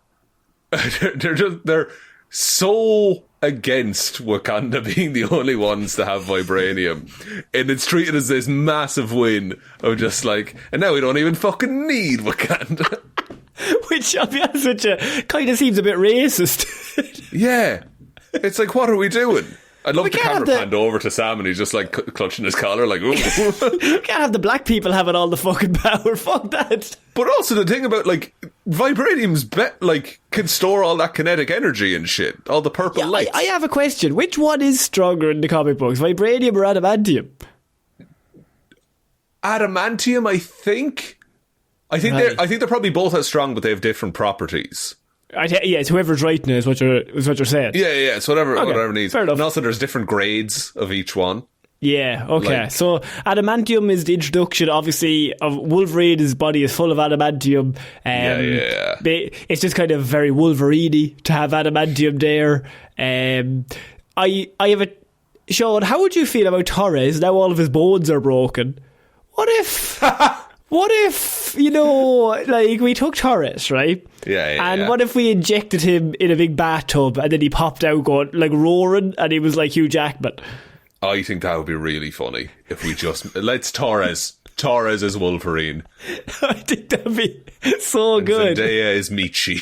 they're so against Wakanda being the only ones to have vibranium, and it's treated as this massive win of just like, and now we don't even fucking need Wakanda. Which, I'll be honest with you, kind of seems a bit racist. Yeah, it's like, what are we doing? I'd love the camera panned over to Sam and he's just like clutching his collar like, ooh. We can't have the black people having all the fucking power. Fuck that. But also the thing about, like, vibranium's can store all that kinetic energy and shit, all the purple lights. I have a question. Which one is stronger in the comic books, vibranium or adamantium? Adamantium, I think they're probably both as strong, but they have different properties. It's whoever's writing it is what you're saying. Yeah, it's whatever needs. Fair enough. And also there's different grades of each one. Yeah, okay. So adamantium is the introduction, obviously, of Wolverine. His body is full of adamantium. It's just kind of very Wolverine-y to have adamantium there. I have a... Shaun, how would you feel about Torres? Now all of his bones are broken. What if... What if, you know, like, we took Torres, right? And what if we injected him in a big bathtub and then he popped out going, like, roaring, and he was like Hugh Jackman? I think that would be really funny if we just... Let's Torres as Wolverine. I think that'd be so good. Zendaya is Michi.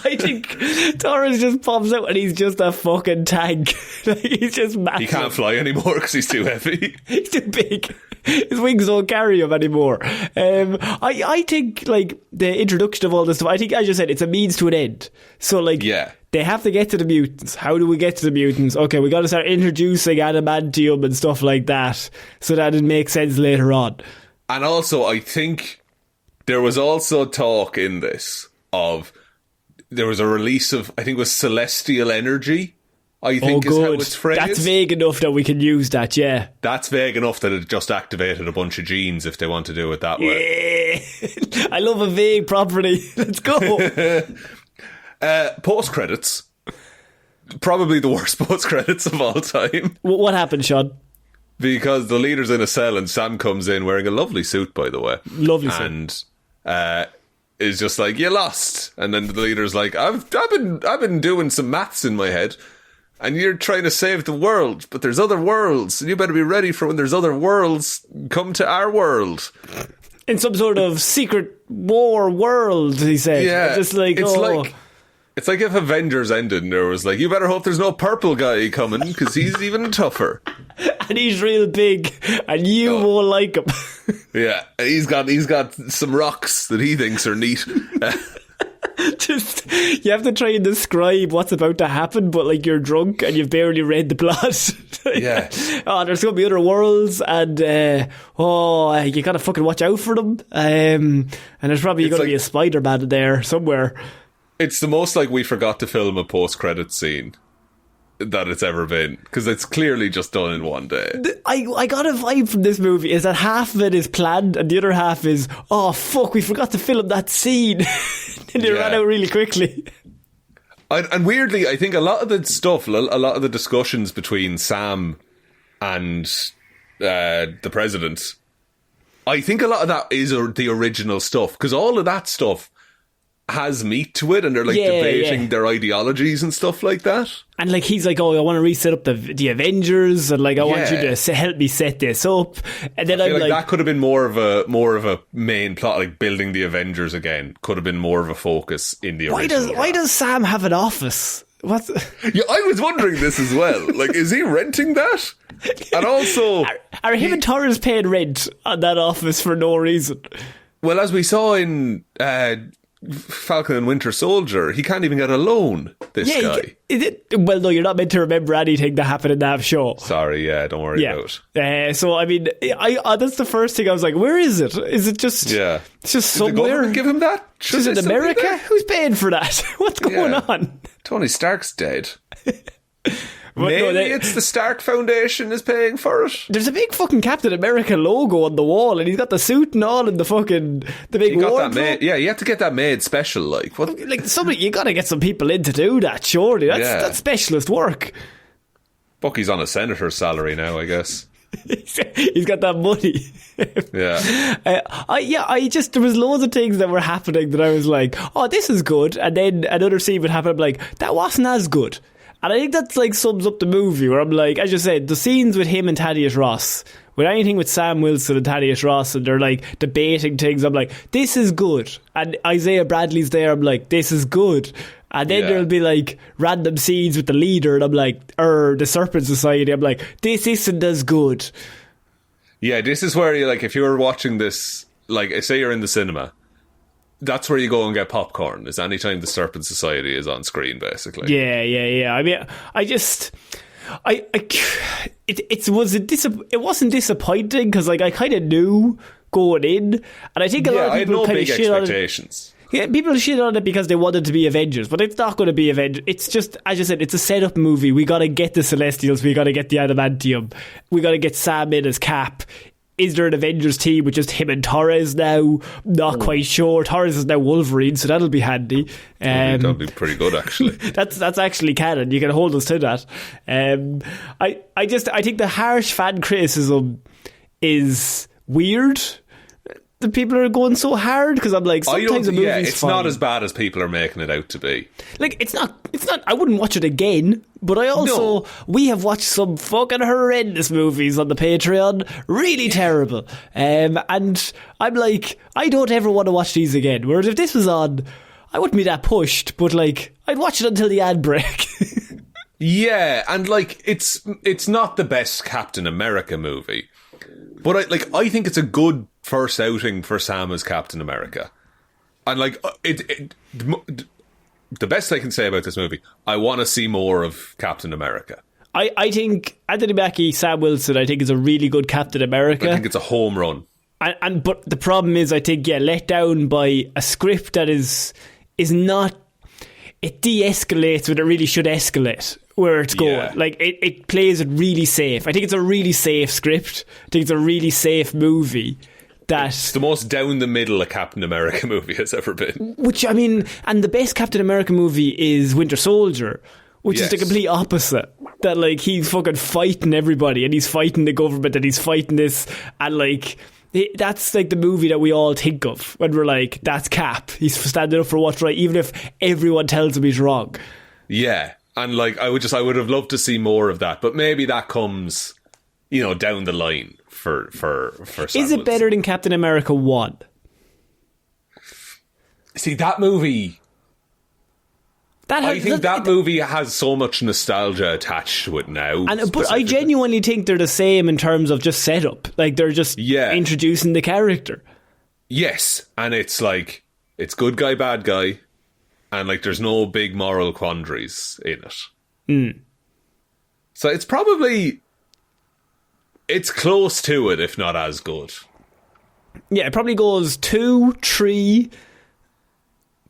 I think Torres just pops out and he's just a fucking tank. Like, he's just massive. He can't fly anymore because he's too heavy. He's too big. His wings don't carry him anymore. I think, like, the introduction of all this stuff, I think, as you said, it's a means to an end. So, like, they have to get to the mutants. How do we get to the mutants? Okay, we got to start introducing adamantium and stuff like that so that it makes sense later on. And also, I think there was also talk in this of... There was a release of, I think it was celestial energy, I think is how it's phrased. That's vague enough that we can use that, yeah. That's vague enough that it just activated a bunch of genes if they want to do it that way. Yeah. I love a vague property. Let's go. Post-credits. Probably the worst post-credits of all time. What happened, Shaun? Because the leader's in a cell and Sam comes in wearing a lovely suit, by the way. Lovely suit. And... is just like, you lost. And then the leader's like, I've been doing some maths in my head, and you're trying to save the world, but there's other worlds, and you better be ready for when there's other worlds come to our world. In some sort of secret war world, he said. Yeah. Just like, it's like if Avengers ended and there was like, you better hope there's no purple guy coming, because he's even tougher. And he's real big, and you won't like him. Yeah, he's got some rocks that he thinks are neat. Just, you have to try and describe what's about to happen, but like you're drunk and you've barely read the plot. Yeah. There's going to be other worlds, and you gotta fucking watch out for them. And there's probably going to be a Spider-Man in there somewhere. It's the most like we forgot to film a post-credit scene that it's ever been, because it's clearly just done in one day. I got a vibe from this movie is that half of it is planned and the other half is, oh fuck, we forgot to film that scene. And it ran out really quickly. And weirdly, I think a lot of the stuff, a lot of the discussions between Sam and the president, I think a lot of that is the original stuff, because all of that stuff has meat to it, and they're like debating their ideologies and stuff like that. And like he's like, oh, I want to reset up the Avengers, and like I want you to help me set this up. And then I'm like, that could have been more of a main plot, like building the Avengers again. Could have been more of a focus in the original. Why does Sam have an office? What? Yeah, I was wondering this as well. Like, is he renting that? And also, are him and Torres paying rent on that office for no reason? Well, as we saw in Falcon and Winter Soldier, he can't even get a loan, this guy. Well, no, you're not meant to remember anything that happened in that show. Sorry, don't worry about it. So, I mean, that's the first thing I was like, where is it? Is it just... Yeah. It's just Did somewhere. the government give him that? Is it America? Who's paying for that? What's going on? Tony Stark's dead. Maybe it's the Stark Foundation is paying for it. There's a big fucking Captain America logo on the wall, and he's got the suit and all, and the big wardrobe. You have to get that made special. Like what? Like somebody, you got to get some people in to do that. Surely, that's specialist work. Bucky's on a senator's salary now, I guess. He's got that money. There was loads of things that were happening that I was like, oh, this is good, and then another scene would happen. I'm like, that wasn't as good. And I think that's like sums up the movie, where I'm like, as you said, the scenes with him and Thaddeus Ross, with anything with Sam Wilson and Thaddeus Ross, and they're like debating things, I'm like, this is good. And Isaiah Bradley's there, I'm like, this is good. And then there'll be like random scenes with the leader, and I'm like, the Serpent Society, I'm like, this isn't as good. Yeah, this is where you like, if you were watching this, like, say you're in the cinema, that's where you go and get popcorn, is anytime the Serpent Society is on screen, basically. Yeah. I mean, it wasn't disappointing, because like I kind of knew going in, and I think a lot of people kind of shit on it. Yeah, people shit on it because they wanted to be Avengers, but it's not going to be Avengers. It's just, as I said, it's a setup movie. We got to get the Celestials. We got to get the Adamantium. We got to get Sam in as Cap. Is there an Avengers team with just him and Torres now? Not quite sure. Torres is now Wolverine, so that'll be handy. That'll be pretty good, actually. That's actually canon. You can hold us to that. I think the harsh fan criticism is weird. The people are going so hard because I'm like, sometimes a movie's it's fine. not as bad as people are making it out to be. Like, it's not. I wouldn't watch it again. But I also, we have watched some fucking horrendous movies on the Patreon. Really terrible. And I'm like, I don't ever want to watch these again. Whereas if this was on, I wouldn't be that pushed. But like, I'd watch it until the ad break. Yeah, and like, it's not the best Captain America movie. But I think it's a good first outing for Sam as Captain America. And like, the best I can say about this movie, I want to see more of Captain America. I think Anthony Mackie, Sam Wilson, I think is a really good Captain America. I think it's a home run. But the problem is, I think, let down by a script that is not... It de-escalates when it really should escalate where it's going. Yeah. Like, it plays it really safe. I think it's a really safe script. I think it's a really safe movie. It's the most down the middle a Captain America movie has ever been. Which, I mean, and the best Captain America movie is Winter Soldier, which is the complete opposite. That, like, he's fucking fighting everybody, and he's fighting the government, and he's fighting this, and, like, that's, like, the movie that we all think of when we're like, that's Cap. He's standing up for what's right, even if everyone tells him he's wrong. Yeah, and, like, I would have loved to see more of that, but maybe that comes, down the line. For Is it better than Captain America 1? See, that movie... I think that movie has so much nostalgia attached to it now. But I genuinely think they're the same in terms of just setup. Like, they're just introducing the character. Yes, and it's like, it's good guy, bad guy, and like there's no big moral quandaries in it. So it's probably... It's close to it, if not as good. Yeah, it probably goes 2, 3,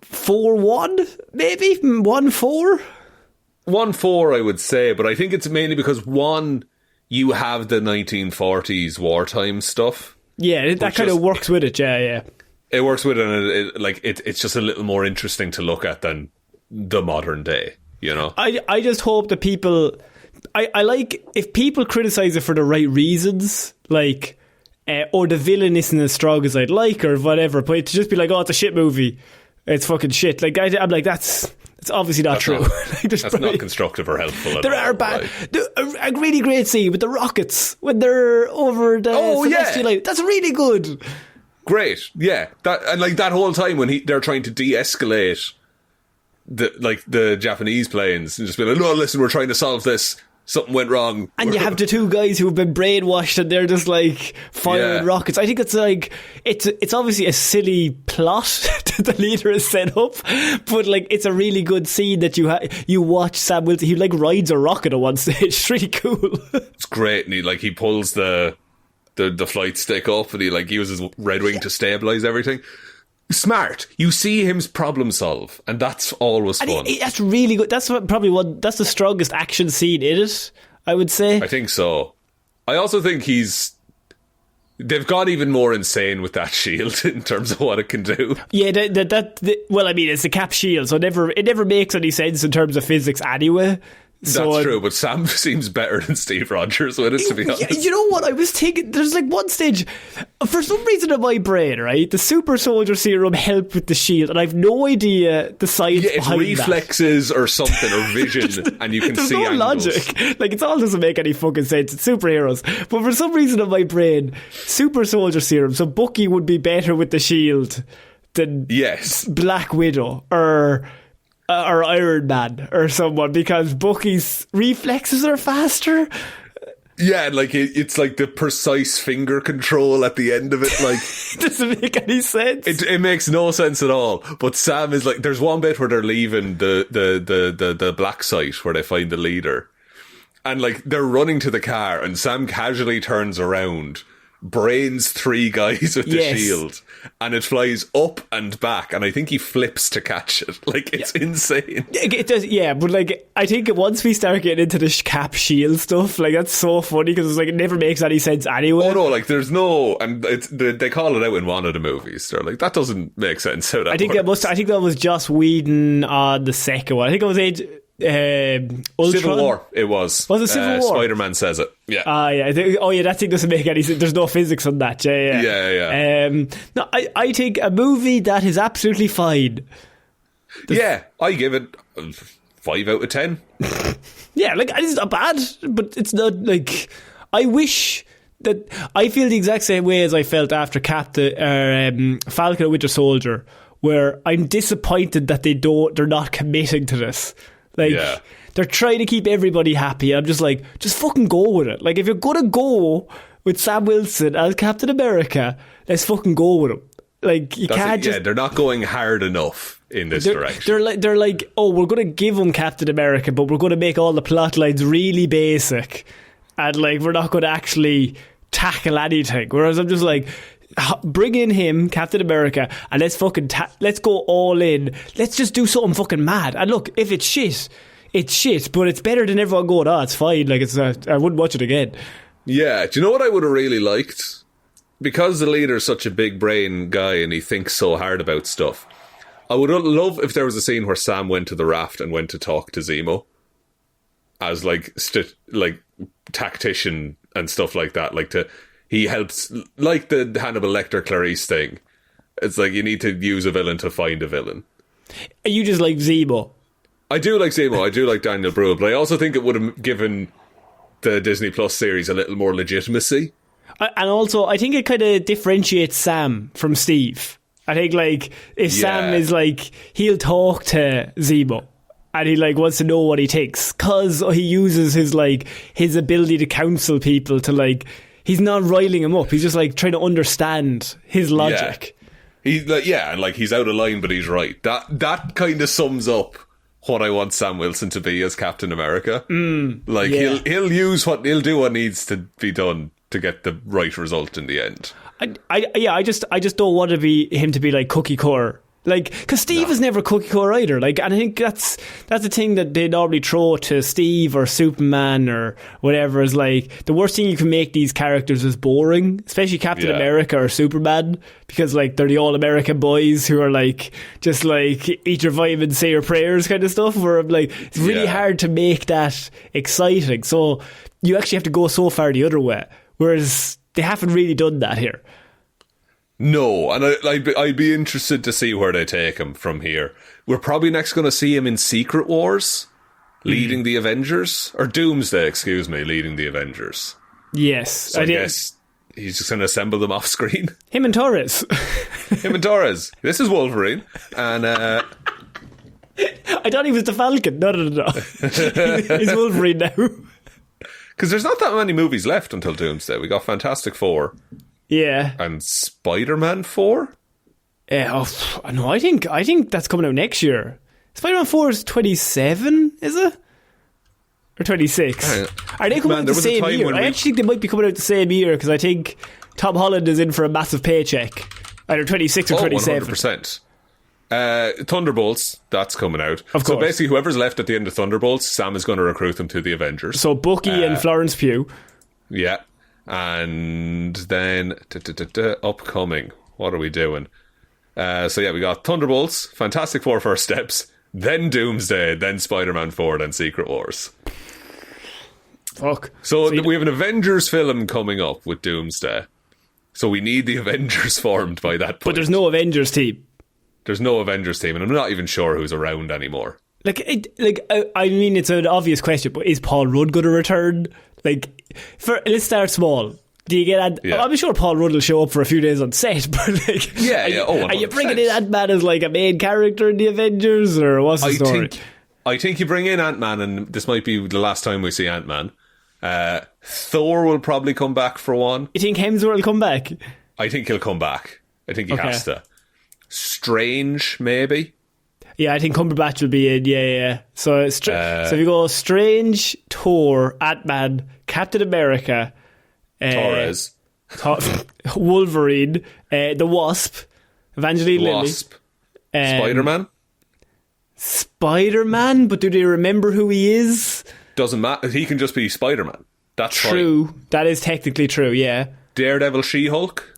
4, 1, maybe? 1, 4? 1, 4, I would say, but I think it's mainly because, one, you have the 1940s wartime stuff. Yeah, that kind of works with it, yeah. It works with it, and it's just a little more interesting to look at than the modern day, I just hope that people... I like if people criticise it for the right reasons, like, or the villain isn't as strong as I'd like, or whatever, but to just be like, oh, it's a shit movie, it's fucking shit. Like, I'm like, that's obviously not true. That's not constructive or helpful. There are bad. A really great scene with the rockets when they're over the Celestial Light. That's really good. Great, yeah. And like that whole time when they're trying to de-escalate the Japanese planes and just be like, no, listen, we're trying to solve this. Something went wrong. And you have the two guys who've been brainwashed and they're just like firing rockets. I think it's like, it's obviously a silly plot that the leader has set up, but like it's a really good scene that you watch Sam Wilson. He like rides a rocket at one stage. It's really cool. It's great. And he pulls the flight stick up and he like uses Red Wing to stabilise everything. Smart. You see him problem solve, and that's always fun. That's really good. That's that's the strongest action scene in it, I would say. I think so. I also think they've got even more insane with that shield in terms of what it can do. Yeah, well, I mean, it's a Cap shield, so it never makes any sense in terms of physics anyway. That's true, but Sam seems better than Steve Rogers with it, to be honest. You know what? I was thinking, there's like one stage, for some reason in my brain, right, the super soldier serum helped with the shield, and I have no idea the science behind that. It's reflexes or something, or vision, and you can see no angles. Logic. Like, it all doesn't make any fucking sense. It's superheroes. But for some reason in my brain, super soldier serum, so Bucky would be better with the shield than Black Widow, or Iron Man or someone, because Bucky's reflexes are faster. Yeah, like it's like the precise finger control at the end of it. Like, it doesn't make any sense. It makes no sense at all. But Sam is like, there's one bit where they're leaving the black site where they find the leader, and like they're running to the car, and Sam casually turns around, brains 3 guys with the shield, and it flies up and back, and I think he flips to catch it. Like, it's insane. It does, but like, I think once we start getting into the cap shield stuff, like, that's so funny because it's like it never makes any sense anyway. Oh no, like there's no, and they call it out in one of the movies. They're like, that doesn't make sense. How that I think works. I think that was Joss Whedon on the second one. I think it was Ultron? Civil War. It was. Was it Civil War? Spider-Man says it. Yeah. That thing doesn't make any sense. There's no physics on that. Yeah. No, I think a movie that is absolutely fine. I give it 5 out of 10. Yeah, like, it's not bad, but it's not like, I wish that I feel the exact same way as I felt after Falcon and Winter Soldier, where I'm disappointed that they're not committing to this. Like, they're trying to keep everybody happy. I'm just like, just fucking go with it. Like, if you're gonna go with Sam Wilson as Captain America, let's fucking go with him. Like, you can't just... they're not going hard enough in this direction. They're like, oh, we're going to give him Captain America, but we're going to make all the plot lines really basic, and like, we're not going to actually tackle anything. Whereas I'm just like, bring in him, Captain America, and let's fucking let's go all in. Let's just do something fucking mad. And look, if it's shit, it's shit, but it's better than everyone going, oh, it's fine. Like, I wouldn't watch it again. Yeah, do you know what I would have really liked? Because the leader's such a big brain guy and he thinks so hard about stuff, I would love if there was a scene where Sam went to the raft and went to talk to Zemo as like tactician and stuff like that. He helps, like the Hannibal Lecter Clarice thing. It's like, you need to use a villain to find a villain. You just like Zemo. I do like Zemo. I do like Daniel Bruhl, but I also think it would have given the Disney Plus series a little more legitimacy. And also, I think it kind of differentiates Sam from Steve. I think, like, if Sam is like, he'll talk to Zemo and he like wants to know what he thinks, because he uses his ability to counsel people to, like, he's not riling him up. He's just like trying to understand his logic. He's like, and like, he's out of line, but he's right. That kind of sums up what I want Sam Wilson to be as Captain America. He'll do what needs to be done to get the right result in the end. I just don't want him to be like cookie cutter. Like, because Steve is never cookie cutter either. Like, and I think that's the thing that they normally throw to Steve or Superman or whatever, is like, the worst thing you can make these characters is boring, especially Captain America or Superman, because like, they're the all-American boys who are like, just like, eat your vitamins, say your prayers kind of stuff, where I'm like, it's really hard to make that exciting. So you actually have to go so far the other way, whereas they haven't really done that here. No, and I'd be interested to see where they take him from here. We're probably next going to see him in Secret Wars, leading the Avengers, or Doomsday, leading the Avengers. Yes. So I guess he's just going to assemble them off screen. Him and Torres. This is Wolverine. And I thought he was the Falcon. No. He's Wolverine now. Because there's not that many movies left until Doomsday. We got Fantastic Four. Yeah. And Spider-Man 4? No, I think that's coming out next year. Spider-Man 4 is 27, is it? Or 26? Are they coming out the same year? I actually think they might be coming out the same year, because I think Tom Holland is in for a massive paycheck. Either 26 or 27. 100%. Thunderbolts, that's coming out. Of course. So basically, whoever's left at the end of Thunderbolts, Sam is going to recruit them to the Avengers. So Bucky and Florence Pugh. Yeah. And then upcoming, what are we doing? We got Thunderbolts, Fantastic Four First Steps, then Doomsday, then Spider-Man 4, then Secret Wars. Fuck. So we have an Avengers film coming up with Doomsday. So we need the Avengers formed by that point. But there's no Avengers team. There's no Avengers team, and I'm not even sure who's around anymore. I mean, it's an obvious question, but is Paul Rudd going to return? Let's start small. Do you get I'm sure Paul Rudd will show up for a few days on set, but are you bringing in Ant-Man as like a main character in the Avengers, or what's the story? I think you bring in Ant-Man, and this might be the last time we see Ant-Man. Thor will probably come back for one. You think Hemsworth will come back? I think he'll come back. I think he has to. Strange, maybe. Yeah, I think Cumberbatch will be in. Yeah. So if you go Strange, Thor, Ant-Man, Captain America, Torres. Wolverine, the Wasp, Evangeline Lilly. Wasp. Spider-Man? Spider-Man, but do they remember who he is? Doesn't matter. He can just be Spider-Man. That's true. Fine. That is technically true, yeah. Daredevil, She-Hulk?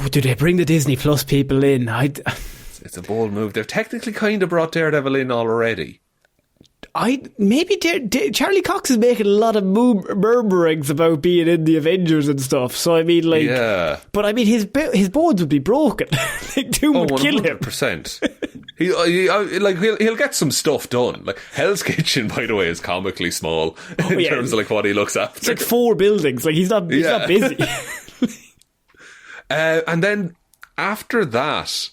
Do they bring the Disney Plus people in? It's a bold move. They've technically kind of brought Daredevil in already. Maybe Charlie Cox is making a lot of murmurings about being in the Avengers and stuff. So I mean, like, yeah. But I mean, his bones would be broken. Like, Doom would kill him. 100%. He'll get some stuff done. Like Hell's Kitchen, by the way, is comically small in terms of like what he looks after. It's like 4 buildings. Like he's not busy. And then after that,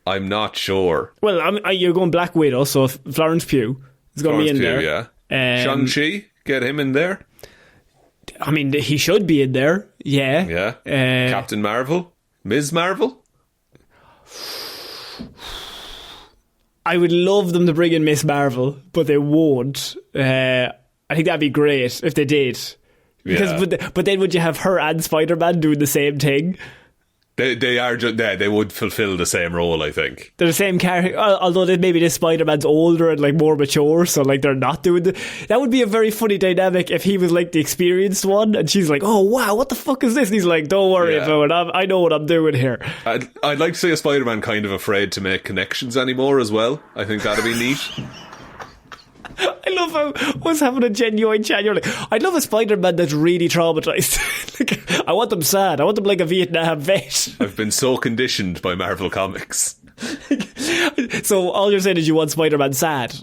I'm not sure. Well, you're going Black Widow, so Florence Pugh is going to be in there. Yeah. Shang-Chi, get him in there. I mean, he should be in there. Yeah. Yeah. Captain Marvel, Ms. Marvel. I would love them to bring in Miss Marvel, but they won't. I think that'd be great if they did. Because, but then would you have her and Spider-Man doing the same thing? They are just they would fulfill the same role, I think. They're the same character, although maybe this Spider-Man's older and like more mature, so like they're not doing that would be a very funny dynamic if he was like the experienced one and she's like, oh wow, what the fuck is this? And he's like, don't worry about it, I know what I'm doing here. I'd like to see a Spider-Man kind of afraid to make connections anymore as well. I think that'd be neat. I love how what's having a genuine chat. You're like, I'd love a Spider-Man that's really traumatized. Like, I want them sad. I want them like a Vietnam vet. I've been so conditioned by Marvel Comics. So all you're saying is you want Spider-Man sad?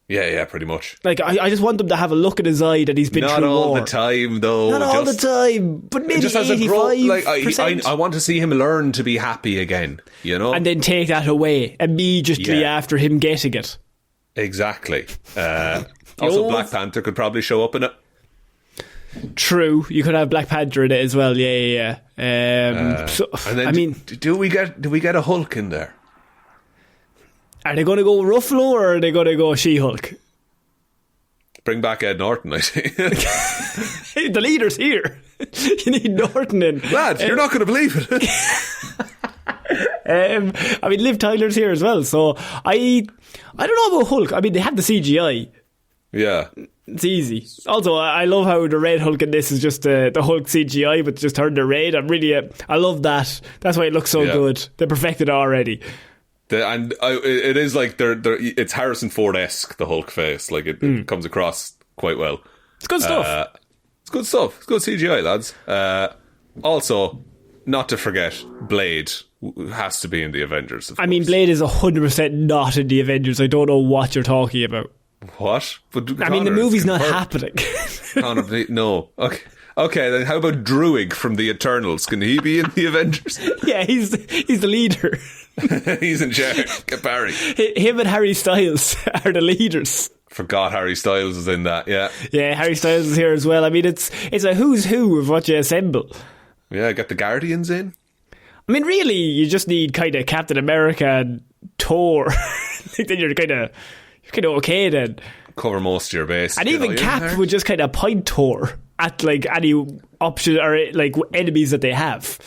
Yeah, pretty much. Like, I just want them to have a look in his eye that he's been not through all war. the time, though. Not all the time, but maybe just as 85%. I want to see him learn to be happy again, you know? And then take that away immediately after him getting it. Exactly. Also, Black Panther could probably show up in it. True, you could have Black Panther in it as well. Yeah. And then, do we get a Hulk in there? Are they going to go Ruffalo or are they going to go She-Hulk? Bring back Ed Norton, I think. Hey, the leader's here. You need Norton in. Lads, you're not going to believe it. I mean, Liv Tyler's here as well, so I don't know about Hulk. I mean, they have the CGI. Yeah. It's easy. Also, I love how the Red Hulk in this is just the Hulk CGI, but just turned the red. I love that. That's why it looks so good. They perfected it already. It is like it's Harrison Ford-esque, the Hulk face. Like it comes across quite well. It's good stuff. It's good stuff. It's good CGI, lads. Also, not to forget, Blade has to be in the Avengers. I mean, Blade is 100% not in the Avengers. I don't know what you're talking about. What? But I mean, the movie's not happening. Connor, no. Okay, then how about Druig from the Eternals? Can he be in the Avengers? Yeah, he's the leader. He's in charge. Get Barry. Him and Harry Styles are the leaders. Forgot Harry Styles is in that, yeah. Yeah, Harry Styles is here as well. I mean, it's a who's who of what you assemble. Yeah, get the Guardians in. I mean, really, you just need kind of Captain America and Thor. Then you're kind of okay then. Cover most of your base. And even Cap would just kind of point Thor at like any option or like enemies that they have.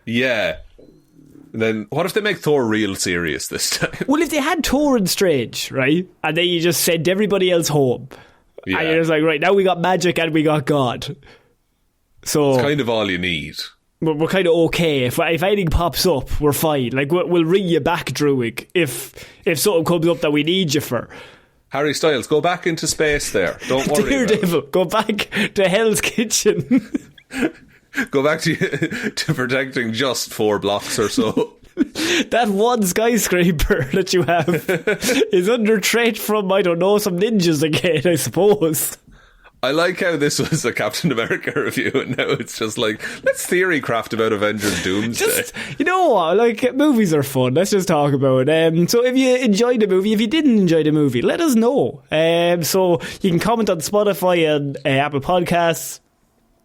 Yeah. And then what if they make Thor real serious this time? Well, if they had Thor and Strange, right, and then you just sent everybody else home, and you're just like, right, now we got magic and we got God. So it's kind of all you need. We're kind of okay. If anything pops up, we're fine. Like we'll ring you back, Druig, if something comes up that we need you for. Harry Styles, go back into space there. Don't worry. Daredevil, go back to Hell's Kitchen. Go back to protecting just 4 blocks or so. That one skyscraper that you have is under threat from, I don't know, some ninjas again, I suppose. I like how this was a Captain America review and now it's just like, let's theory craft about Avengers Doomsday. Just, you know what, like, movies are fun, let's just talk about it. So if you enjoyed the movie, if you didn't enjoy the movie, let us know. So you can comment on Spotify and Apple Podcasts.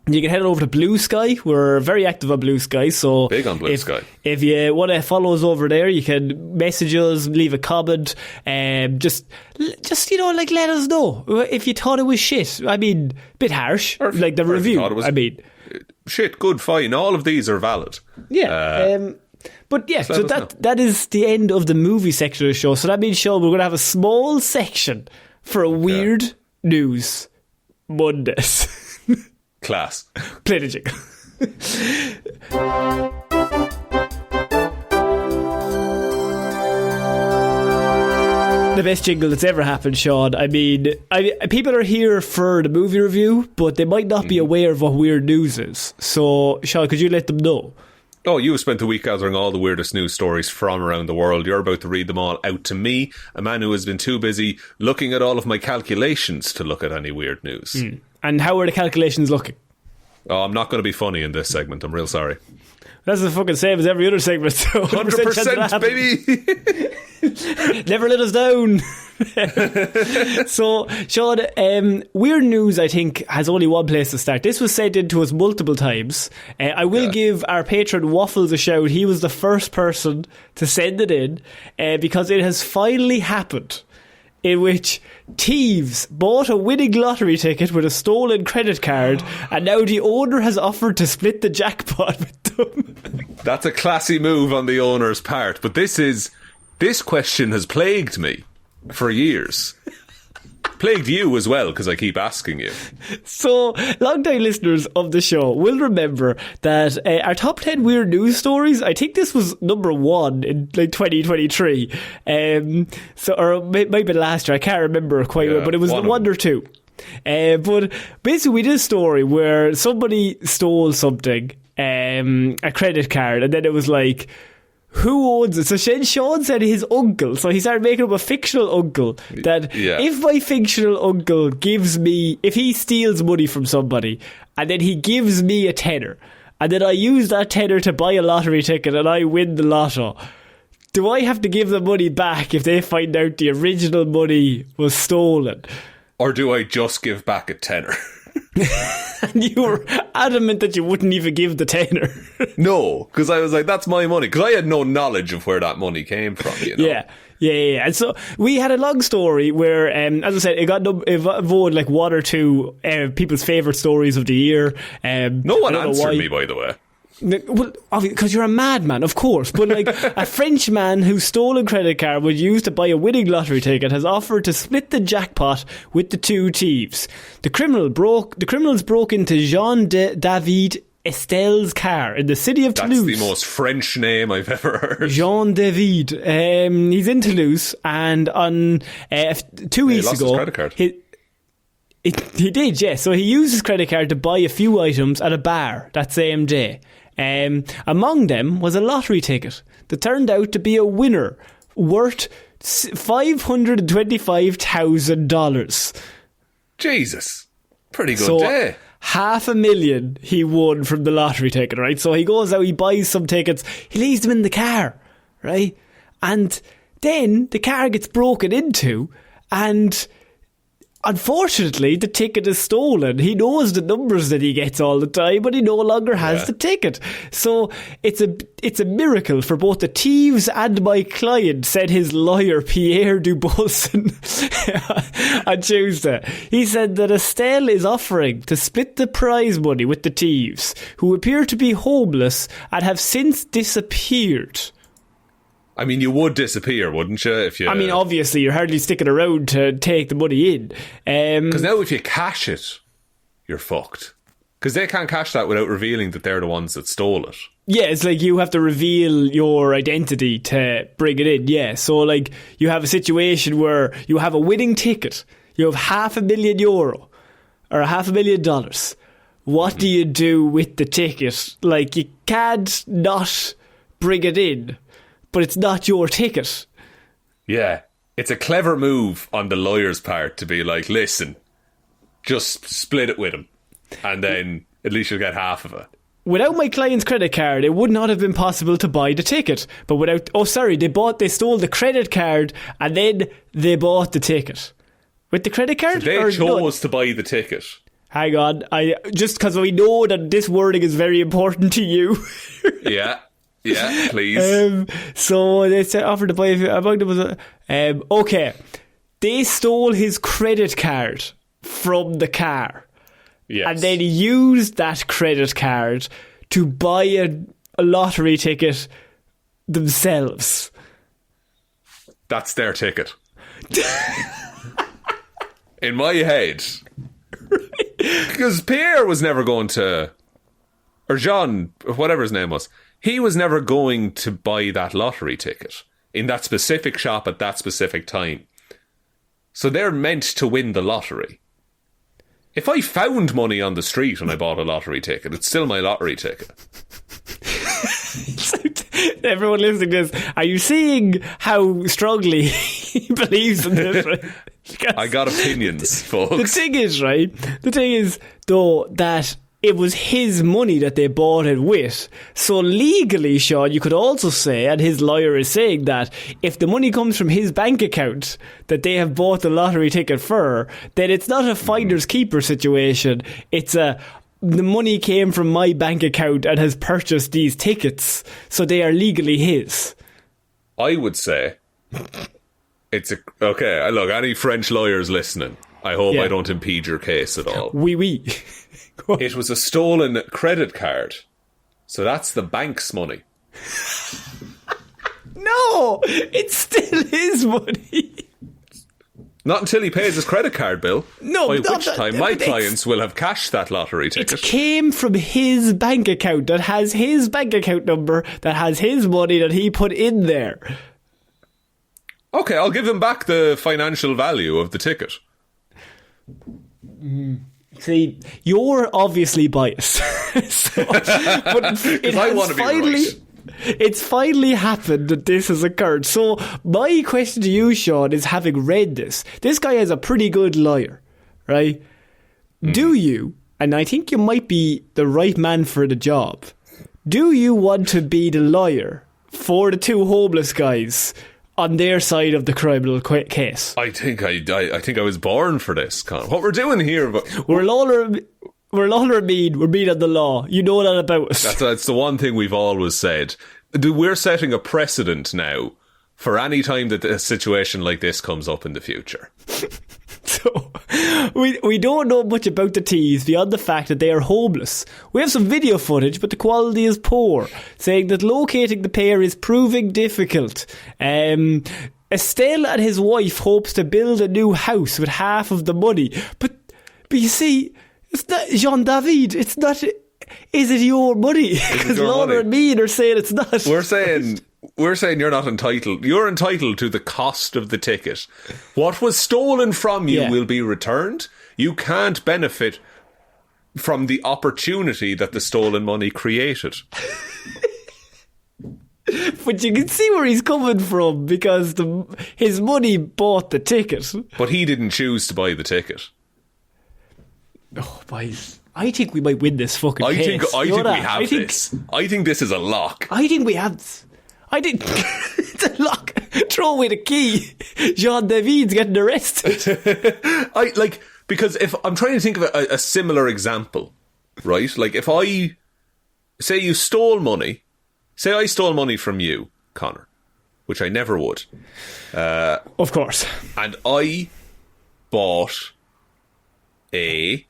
You can head over to Blue Sky. We're very active on Blue Sky, so big on Blue Sky. If you want to follow us over there, you can message us, leave a comment, just let us know if you thought it was shit. I mean, bit harsh, or like the review. Shit, good, fine. All of these are valid. Yeah. But yeah, so that is the end of the movie section of the show. So that means, Sean, we're going to have a small section for a weird news Mondays. Class. Play the jingle. The best jingle that's ever happened, Sean. I mean, people are here for the movie review, but they might not be aware of what weird news is. So, Sean, could you let them know? Oh, you have spent the week gathering all the weirdest news stories from around the world. You're about to read them all out to me, a man who has been too busy looking at all of my calculations to look at any weird news. And how are the calculations looking? Oh, I'm not going to be funny in this segment. I'm real sorry. That's the fucking same as every other segment. So 100%, baby. Never let us down. So, Sean, weird news, I think, has only one place to start. This was sent in to us multiple times. I will give our patron Waffles a shout. He was the first person to send it in because it has finally happened, in which thieves bought a winning lottery ticket with a stolen credit card, and now the owner has offered to split the jackpot with them. That's a classy move on the owner's part, but this question has plagued me for years. Plagued you as well, because I keep asking you. So, long-time listeners of the show will remember that our top 10 weird news stories, I think this was number 1 in like 2023. Or it might be last year, I can't remember quite well, but it was the 1 or 2. But basically we did a story where somebody stole something, a credit card, and then it was like, who owns it? So Sean said his uncle. So he started making up a fictional uncle that if my fictional uncle if he steals money from somebody and then he gives me a tenner and then I use that tenner to buy a lottery ticket and I win the lotto, do I have to give the money back if they find out the original money was stolen? Or do I just give back a tenner? And you were adamant that you wouldn't even give the tenner. No, because I was like, that's my money. Because I had no knowledge of where that money came from, you know? Yeah. And so we had a long story where, as I said, it voted like 1 or 2 people's favourite stories of the year. No one answered me, by the way. Well, because you're a madman, of course. But like a French man whose stolen credit card was used to buy a winning lottery ticket has offered to split the jackpot with the 2 thieves. The criminals broke into Jean David Estelle's car in the city of Toulouse. That's the most French name I've ever heard. Jean David. He's in Toulouse, and on 2 weeks ago, his credit card. He did, yes. So he used his credit card to buy a few items at a bar that same day. Among them was a lottery ticket that turned out to be a winner worth $525,000. Jesus. Pretty good day. $500,000 he won from the lottery ticket, right? So he goes out, he buys some tickets, he leaves them in the car, right? And then the car gets broken into, and unfortunately, the ticket is stolen. He knows the numbers that he gets all the time, but he no longer has the ticket. So it's a miracle for both the thieves and my client, said his lawyer Pierre Dubolson on Tuesday. He said that Estelle is offering to split the prize money with the thieves, who appear to be homeless and have since disappeared. I mean, you would disappear, wouldn't you? If you. I mean, obviously, you're hardly sticking around to take the money in. Because now if you cash it, you're fucked. Because they can't cash that without revealing that they're the ones that stole it. Yeah, it's like you have to reveal your identity to bring it in, yeah. So, like, you have a situation where you have a winning ticket. You have €500,000 or $500,000. What do you do with the ticket? Like, you can't not bring it in, but it's not your ticket. Yeah, it's a clever move on the lawyer's part to be like, listen, just split it with him, and then at least you'll get half of it. Without my client's credit card, it would not have been possible to buy the ticket. But they stole the credit card and then they bought the ticket. With the credit card? So they chose to buy the ticket. hang on. Just because we know that this wording is very important to you. Yeah, please. So they said offered to buy among them was okay. They stole his credit card from the car. Yes. And then used that credit card to buy a lottery ticket themselves. That's their ticket. In my head. Because Pierre was never going to, or Jean, whatever his name was, he was never going to buy that lottery ticket in that specific shop at that specific time. So they're meant to win the lottery. If I found money on the street and I bought a lottery ticket, it's still my lottery ticket. Everyone listening to this, are you seeing how strongly he believes in this? I got opinions, folks. The thing is, though, that it was his money that they bought it with. So legally, Shaun, you could also say, and his lawyer is saying that, if the money comes from his bank account that they have bought the lottery ticket for, then it's not a finder's keeper situation. It's the money came from my bank account and has purchased these tickets, so they are legally his. I would say it's okay. Look, any French lawyers listening, I hope I don't impede your case at all. Oui. It was a stolen credit card, so that's the bank's money. No, it's still his money. Not until he pays his credit card bill. No, by which time my clients will have cashed that lottery ticket. It came from his bank account that has his bank account number, that has his money that he put in there. Okay, I'll give him back the financial value of the ticket. See, you're obviously biased. But I want to be right. It's finally happened that this has occurred. So my question to you, Shaun, is, having read this guy is a pretty good lawyer, right? Do you, and I think you might be the right man for the job, do you want to be the lawyer for the two homeless guys on their side of the criminal case? I think I was born for this, Conor. What we're doing here, we're Lawler and Mead. We're Mead on the law. You know that about us. That's the one thing we've always said. We're setting a precedent now for any time that a situation like this comes up in the future. So, we don't know much about the T's beyond the fact that they are homeless. We have some video footage, but the quality is poor, saying that locating the pair is proving difficult. Estelle and his wife hopes to build a new house with half of the money. But you see, it's not Jean-David. It's not. Is it your money? Because Lawler and Mead are saying it's not. We're saying you're not entitled. You're entitled to the cost of the ticket. What was stolen from you will be returned. You can't benefit from the opportunity that the stolen money created. But you can see where he's coming from, because his money bought the ticket. But he didn't choose to buy the ticket. Oh, boys. I think we might win this fucking case. I think we have this. I think this is a lock. I think we have this. I think it's a lock. Throw away the key. Jean-David's getting arrested. Because if I'm trying to think of a similar example, right? Like, if I say you stole money, say I stole money from you, Conor, which I never would. Of course. And I bought a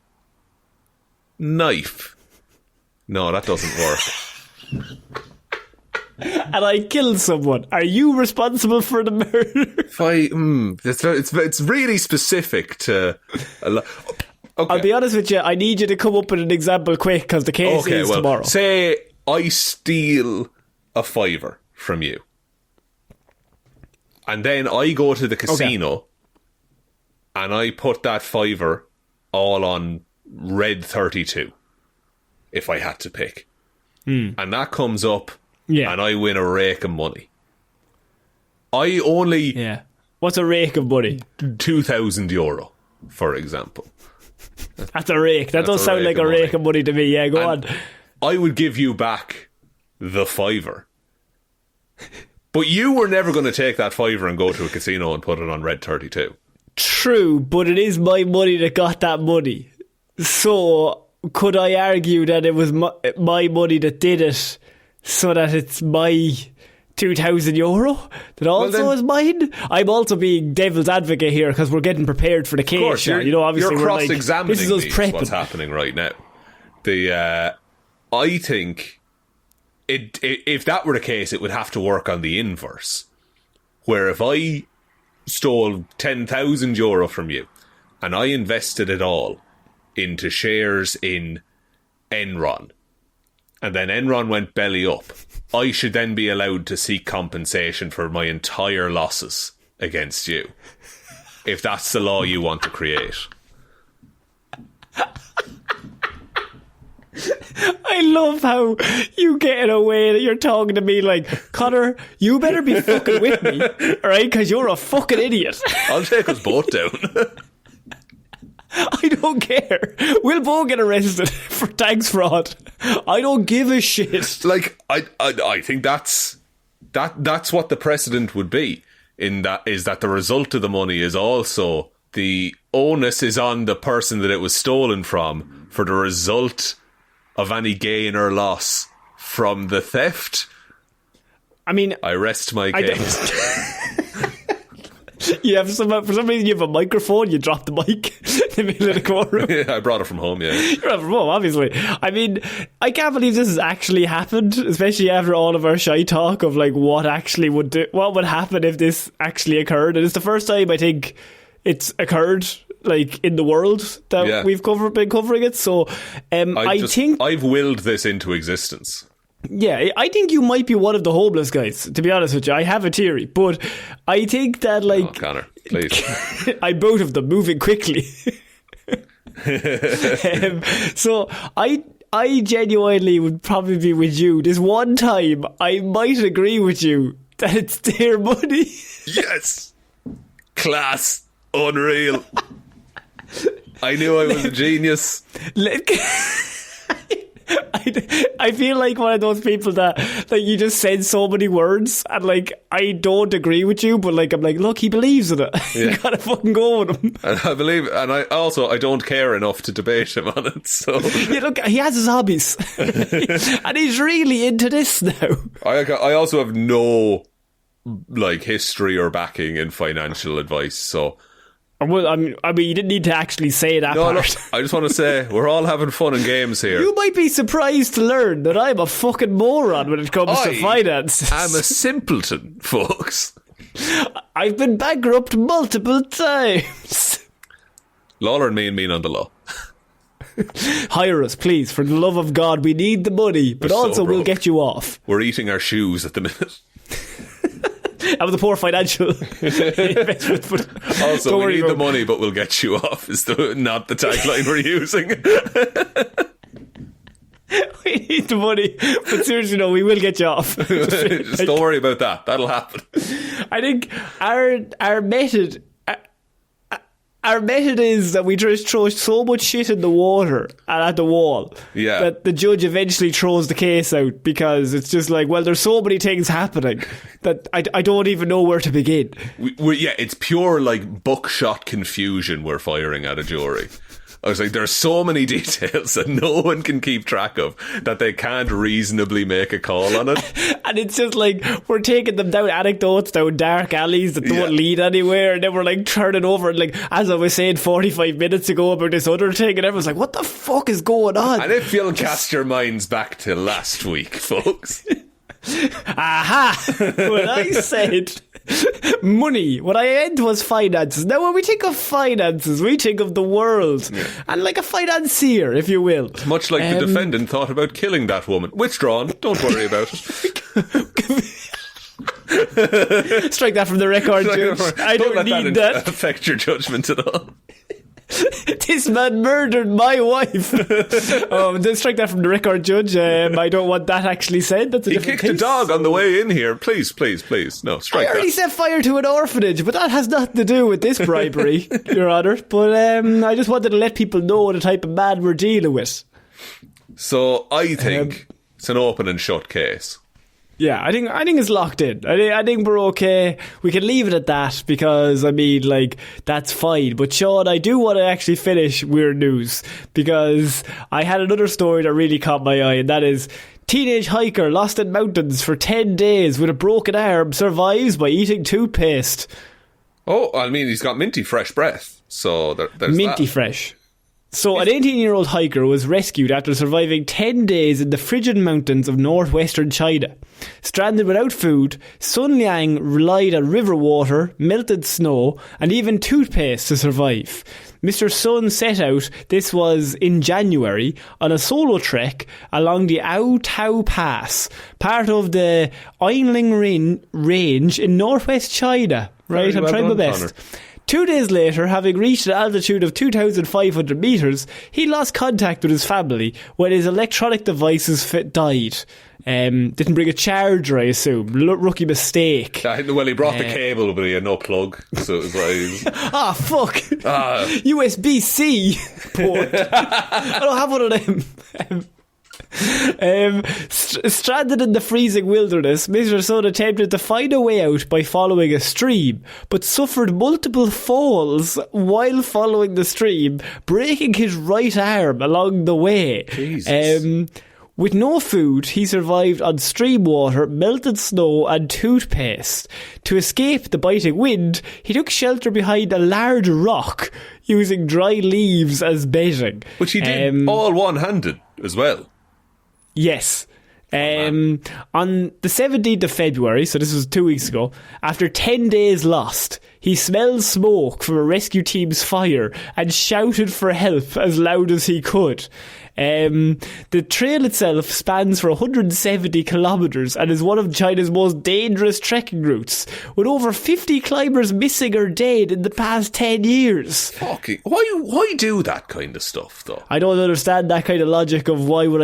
knife. No, that doesn't work. And I killed someone. Are you responsible for the murder? It's really specific to. Okay. I'll be honest with you. I need you to come up with an example quick, because the case is tomorrow. Say I steal a $5 from you, and then I go to the casino and I put that $5 all on red 32, if I had to pick. And that comes up, and I win a rake of money. I only... Yeah. What's a rake of money? €2,000, for example. That's a rake. That does sound like a rake of money to me. Yeah, go on. I would give you back the $5. But you were never going to take that $5 and go to a casino and put it on red 32. True, but it is my money that got that money. So could I argue that it was my money that did it, so that it's my €2,000 that also is mine? I'm also being devil's advocate here because we're getting prepared for the case. Of course, obviously you're cross-examining this is us prepping. What's happening right now. I think if that were the case, it would have to work on the inverse, where if I stole €10,000 from you and I invested it all into shares in Enron, and then Enron went belly up, I should then be allowed to seek compensation for my entire losses against you, if that's the law you want to create. I love how you get in a way that you're talking to me like, Conor, you better be fucking with me, alright, because you're a fucking idiot. I'll take us both down. I don't care. We'll both get arrested for tax fraud. I don't give a shit. Like, I think that's what the precedent would be. Is that the result of the money is also the onus is on the person that it was stolen from for the result of any gain or loss from the theft. I mean, I rest my case. You have for some reason you have a microphone. You drop the mic in the middle of the courtroom. Yeah, I brought it from home. Yeah, you brought it from home, obviously. I mean, I can't believe this has actually happened, especially after all of our shy talk of like what would happen if this actually occurred. And it's the first time I think it's occurred like in the world that we've been covering it. So I think I've willed this into existence. Yeah, I think you might be one of the homeless guys, to be honest with you. I have a theory, but I think that like... Oh, Conor, please. I'm both of them, moving quickly. So I genuinely would probably be with you. This one time, I might agree with you that it's their money. Yes! Class. Unreal. I knew I was a genius. I feel like one of those people that like you just said so many words and like I don't agree with you, but like I'm like, look, he believes in it. Yeah. You gotta fucking go with him. And I believe, and I don't care enough to debate him on it. So yeah, look, he has his hobbies, and he's really into this now. I also have no like history or backing in financial advice, so. Well, I mean, you didn't need to actually say that part. Look, I just want to say, we're all having fun and games here. You might be surprised to learn that I'm a fucking moron when it comes to finance. I'm a simpleton, folks. I've been bankrupt multiple times. Lawler and me on the law. Hire us, please. For the love of God, we need the money, but also we'll get you off. We're eating our shoes at the minute. That was a poor financial investment. But also, we need the money, but we'll get you off is not the tagline we're using. We need the money, but seriously, no, we will get you off. Just don't worry about that. That'll happen. I think our method... Our method is that we just throw so much shit in the water and at the wall that the judge eventually throws the case out because it's just like, well, there's so many things happening that I don't even know where to begin. It's pure like buckshot confusion we're firing at a jury. I was like, there's so many details that no one can keep track of that they can't reasonably make a call on it. And it's just like, we're taking them down anecdotes, down dark alleys that don't lead anywhere, and then we're like turning over, and like, as I was saying 45 minutes ago about this other thing, and everyone's like, what the fuck is going on? And if you'll cast your minds back to last week, folks. Aha! When I said money, what I meant was finances. Now when we think of finances, we think of the world and like a financier, if you will. Much like the defendant thought about killing that woman. Withdrawn, don't worry about it. Strike that from the record, Judge. I don't need that affect your judgment at all. This man murdered my wife. Strike that from the record, Judge. I don't want that actually said. That's a different case. He kicked a dog on the way in here. Please. No, strike that. I already set fire to an orphanage, but that has nothing to do with this bribery, Your Honour. But I just wanted to let people know the type of man we're dealing with. So I think it's an open and shut case. Yeah, I think it's locked in. I think we're okay. We can leave it at that because, I mean, like, that's fine. But Shaun, I do want to actually finish weird news because I had another story that really caught my eye, and that is teenage hiker lost in mountains for 10 days with a broken arm survives by eating toothpaste. Oh, I mean, he's got minty fresh breath. So there's minty that. Fresh. So an 18-year-old hiker was rescued after surviving 10 days in the frigid mountains of northwestern China. Stranded without food, Sun Liang relied on river water, melted snow, and even toothpaste to survive. Mr. Sun set out, this was in January, on a solo trek along the Ao Tao Pass, part of the Yinling Range in northwest China. Right, I'm trying my best. Connor. 2 days later, having reached an altitude of 2,500 metres, he lost contact with his family when his electronic devices died. Didn't bring a charger, I assume. Rookie mistake. Well, he brought the cable, but he had no plug. So it was like... fuck. USB-C port. I don't have one of them. Stranded in the freezing wilderness, Mr. Sun attempted to find a way out by following a stream, but suffered multiple falls while following the stream, breaking his right arm along the way. Jesus. With no food, he survived on stream water, melted snow and toothpaste. To escape the biting wind, he took shelter behind a large rock, using dry leaves as bedding. Which he did all one-handed as well. Yes. On the 17th of February, so this was 2 weeks ago, after 10 days lost, he smelled smoke from a rescue team's fire and shouted for help as loud as he could. The trail itself spans for 170 kilometres and is one of China's most dangerous trekking routes, with over 50 climbers missing or dead in the past 10 years. Fucking, why do that kind of stuff, though? I don't understand that kind of logic of why would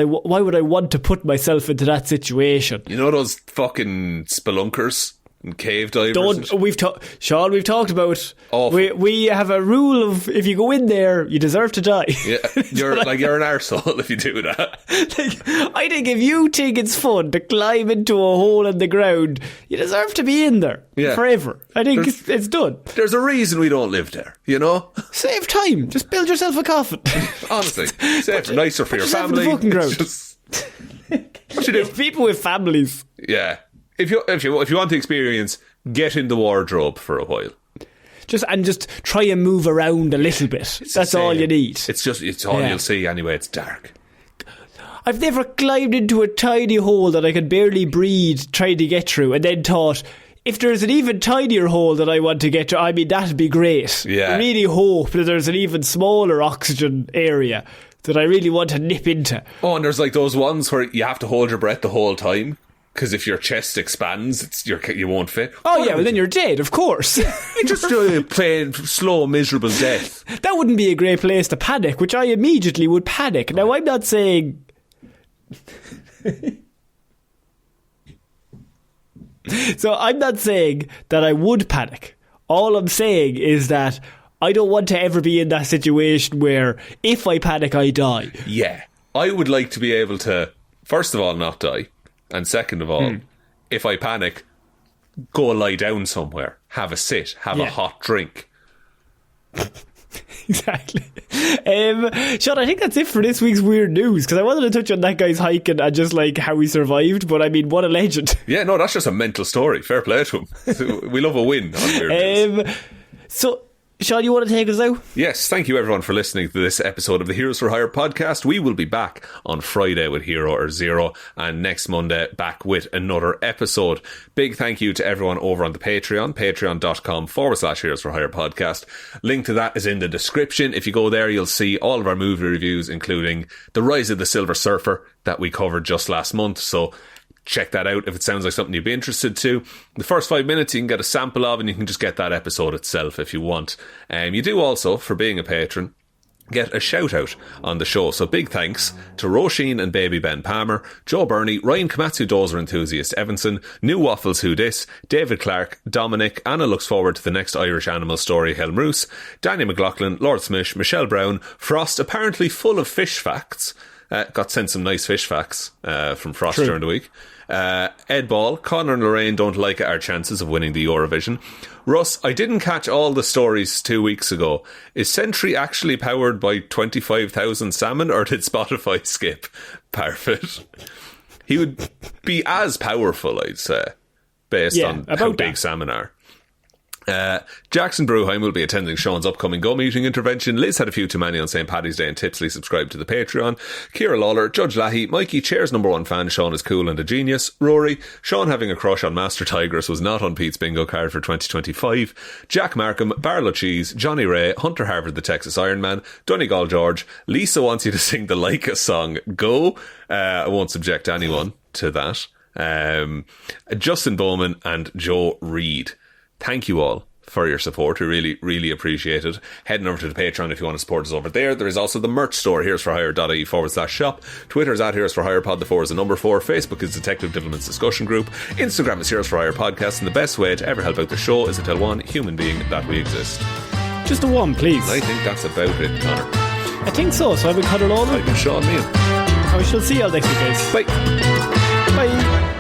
I want to put myself into that situation. You know those fucking spelunkers and cave divers? Shaun, we've talked about we have a rule of if you go in there you deserve to die. Yeah, you're an arsehole if you do that. I think if you think it's fun to climb into a hole in the ground, you deserve to be in there forever. I think it's done. There's a reason we don't live there, you know? Save time. Just build yourself a coffin. Honestly, safer, nicer for your family. Fucking ground. What you do? People with families. Yeah. If you want to experience, get in the wardrobe for a while. Just try and move around a little bit. That's all you need. It's all you'll see anyway. It's dark. I've never climbed into a tiny hole that I could barely breathe trying to get through and then thought, if there's an even tinier hole that I want to get to, I mean, that'd be great. Yeah. I really hope that there's an even smaller oxygen area that I really want to nip into. Oh, and there's like those ones where you have to hold your breath the whole time. Because if your chest expands, you won't fit. Oh, yeah, well, then you're dead, of course. You're just plain slow, miserable death. That wouldn't be a great place to panic, which I immediately would panic. Now, I'm not saying... So, I'm not saying that I would panic. All I'm saying is that I don't want to ever be in that situation where if I panic, I die. Yeah. I would like to be able to, first of all, not die. And second of all, if I panic, go lie down somewhere, have a sit, have a hot drink. Exactly. Shaun, I think that's it for this week's weird news, because I wanted to touch on that guy's hiking and just like how he survived, but I mean, what a legend. Yeah, no, that's just a mental story. Fair play to him. We love a win on weird news. So, Shaun, you want to take us out? Yes, thank you everyone for listening to this episode of the Heroes for Hire podcast. We will be back on Friday with Hero or Zero, and next Monday back with another episode. Big thank you to everyone over on the Patreon, patreon.com/Heroes for Hire podcast. Link to that is in the description. If you go there, you'll see all of our movie reviews, including The Rise of the Silver Surfer that we covered just last month. So check that out if it sounds like something you'd be interested to. The first 5 minutes you can get a sample of, and you can just get that episode itself if you want. You do also, for being a patron, get a shout out on the show. So big thanks to Róisín and Baby Ben Palmer, Joe Burney, Ryan Komatsu, Dozer Enthusiast, Evanson, New Waffles Who Dis, David Clarke, Dominic, Anna looks forward to the next Irish animal story, Hjelmroos, Danny McLaughlin, Lordsmish, Michelle Browne, Frost apparently full of fish facts, Got sent some nice fish facts from Frost during the week. Ed Ball, Conor and Lorraine don't like our chances of winning the Eurovision. Russ, I didn't catch all the stories 2 weeks ago. Is Sentry actually powered by 25,000 salmon, or did Spotify skip Parfitt? He would be as powerful, I'd say, based on how big salmon are. Jackson Brueheim will be attending Shaun's upcoming Go Meeting intervention. Liz had a few too many on St. Paddy's Day and tipsily subscribed to the Patreon. Ciara Lawler, Judge Leahy, Mikeychairsnumber1fan Shaun is cool and a genius. Rory, Shaun having a crush on Master Tigress was not on Pete's bingo card for 2025. Jack Markham, Barlow Cheese, Johnny Ray, Hunter Harvard the Texas Ironman, Donegal George, Lisa wants you to sing the Laika song Go. I won't subject anyone to that. Justin Bowman and Joe Reed. Thank you all for your support. We really, really appreciate it. Heading over to the Patreon if you want to support us over there. There is also the merch store, heroesforhire.ie/shop. Twitter is @heroesforhirepod, the 4 is the number 4. Facebook is Detective Diddleman's Discussion Group. Instagram is Heroes for Hire Podcast. And the best way to ever help out the show is to tell one human being that we exist. Just a one, please. I think that's about it, Conor. I think so. So I've been Conor Lawler. I've been Shaun Meehan. And we shall see you all next week, guys. Bye. Bye.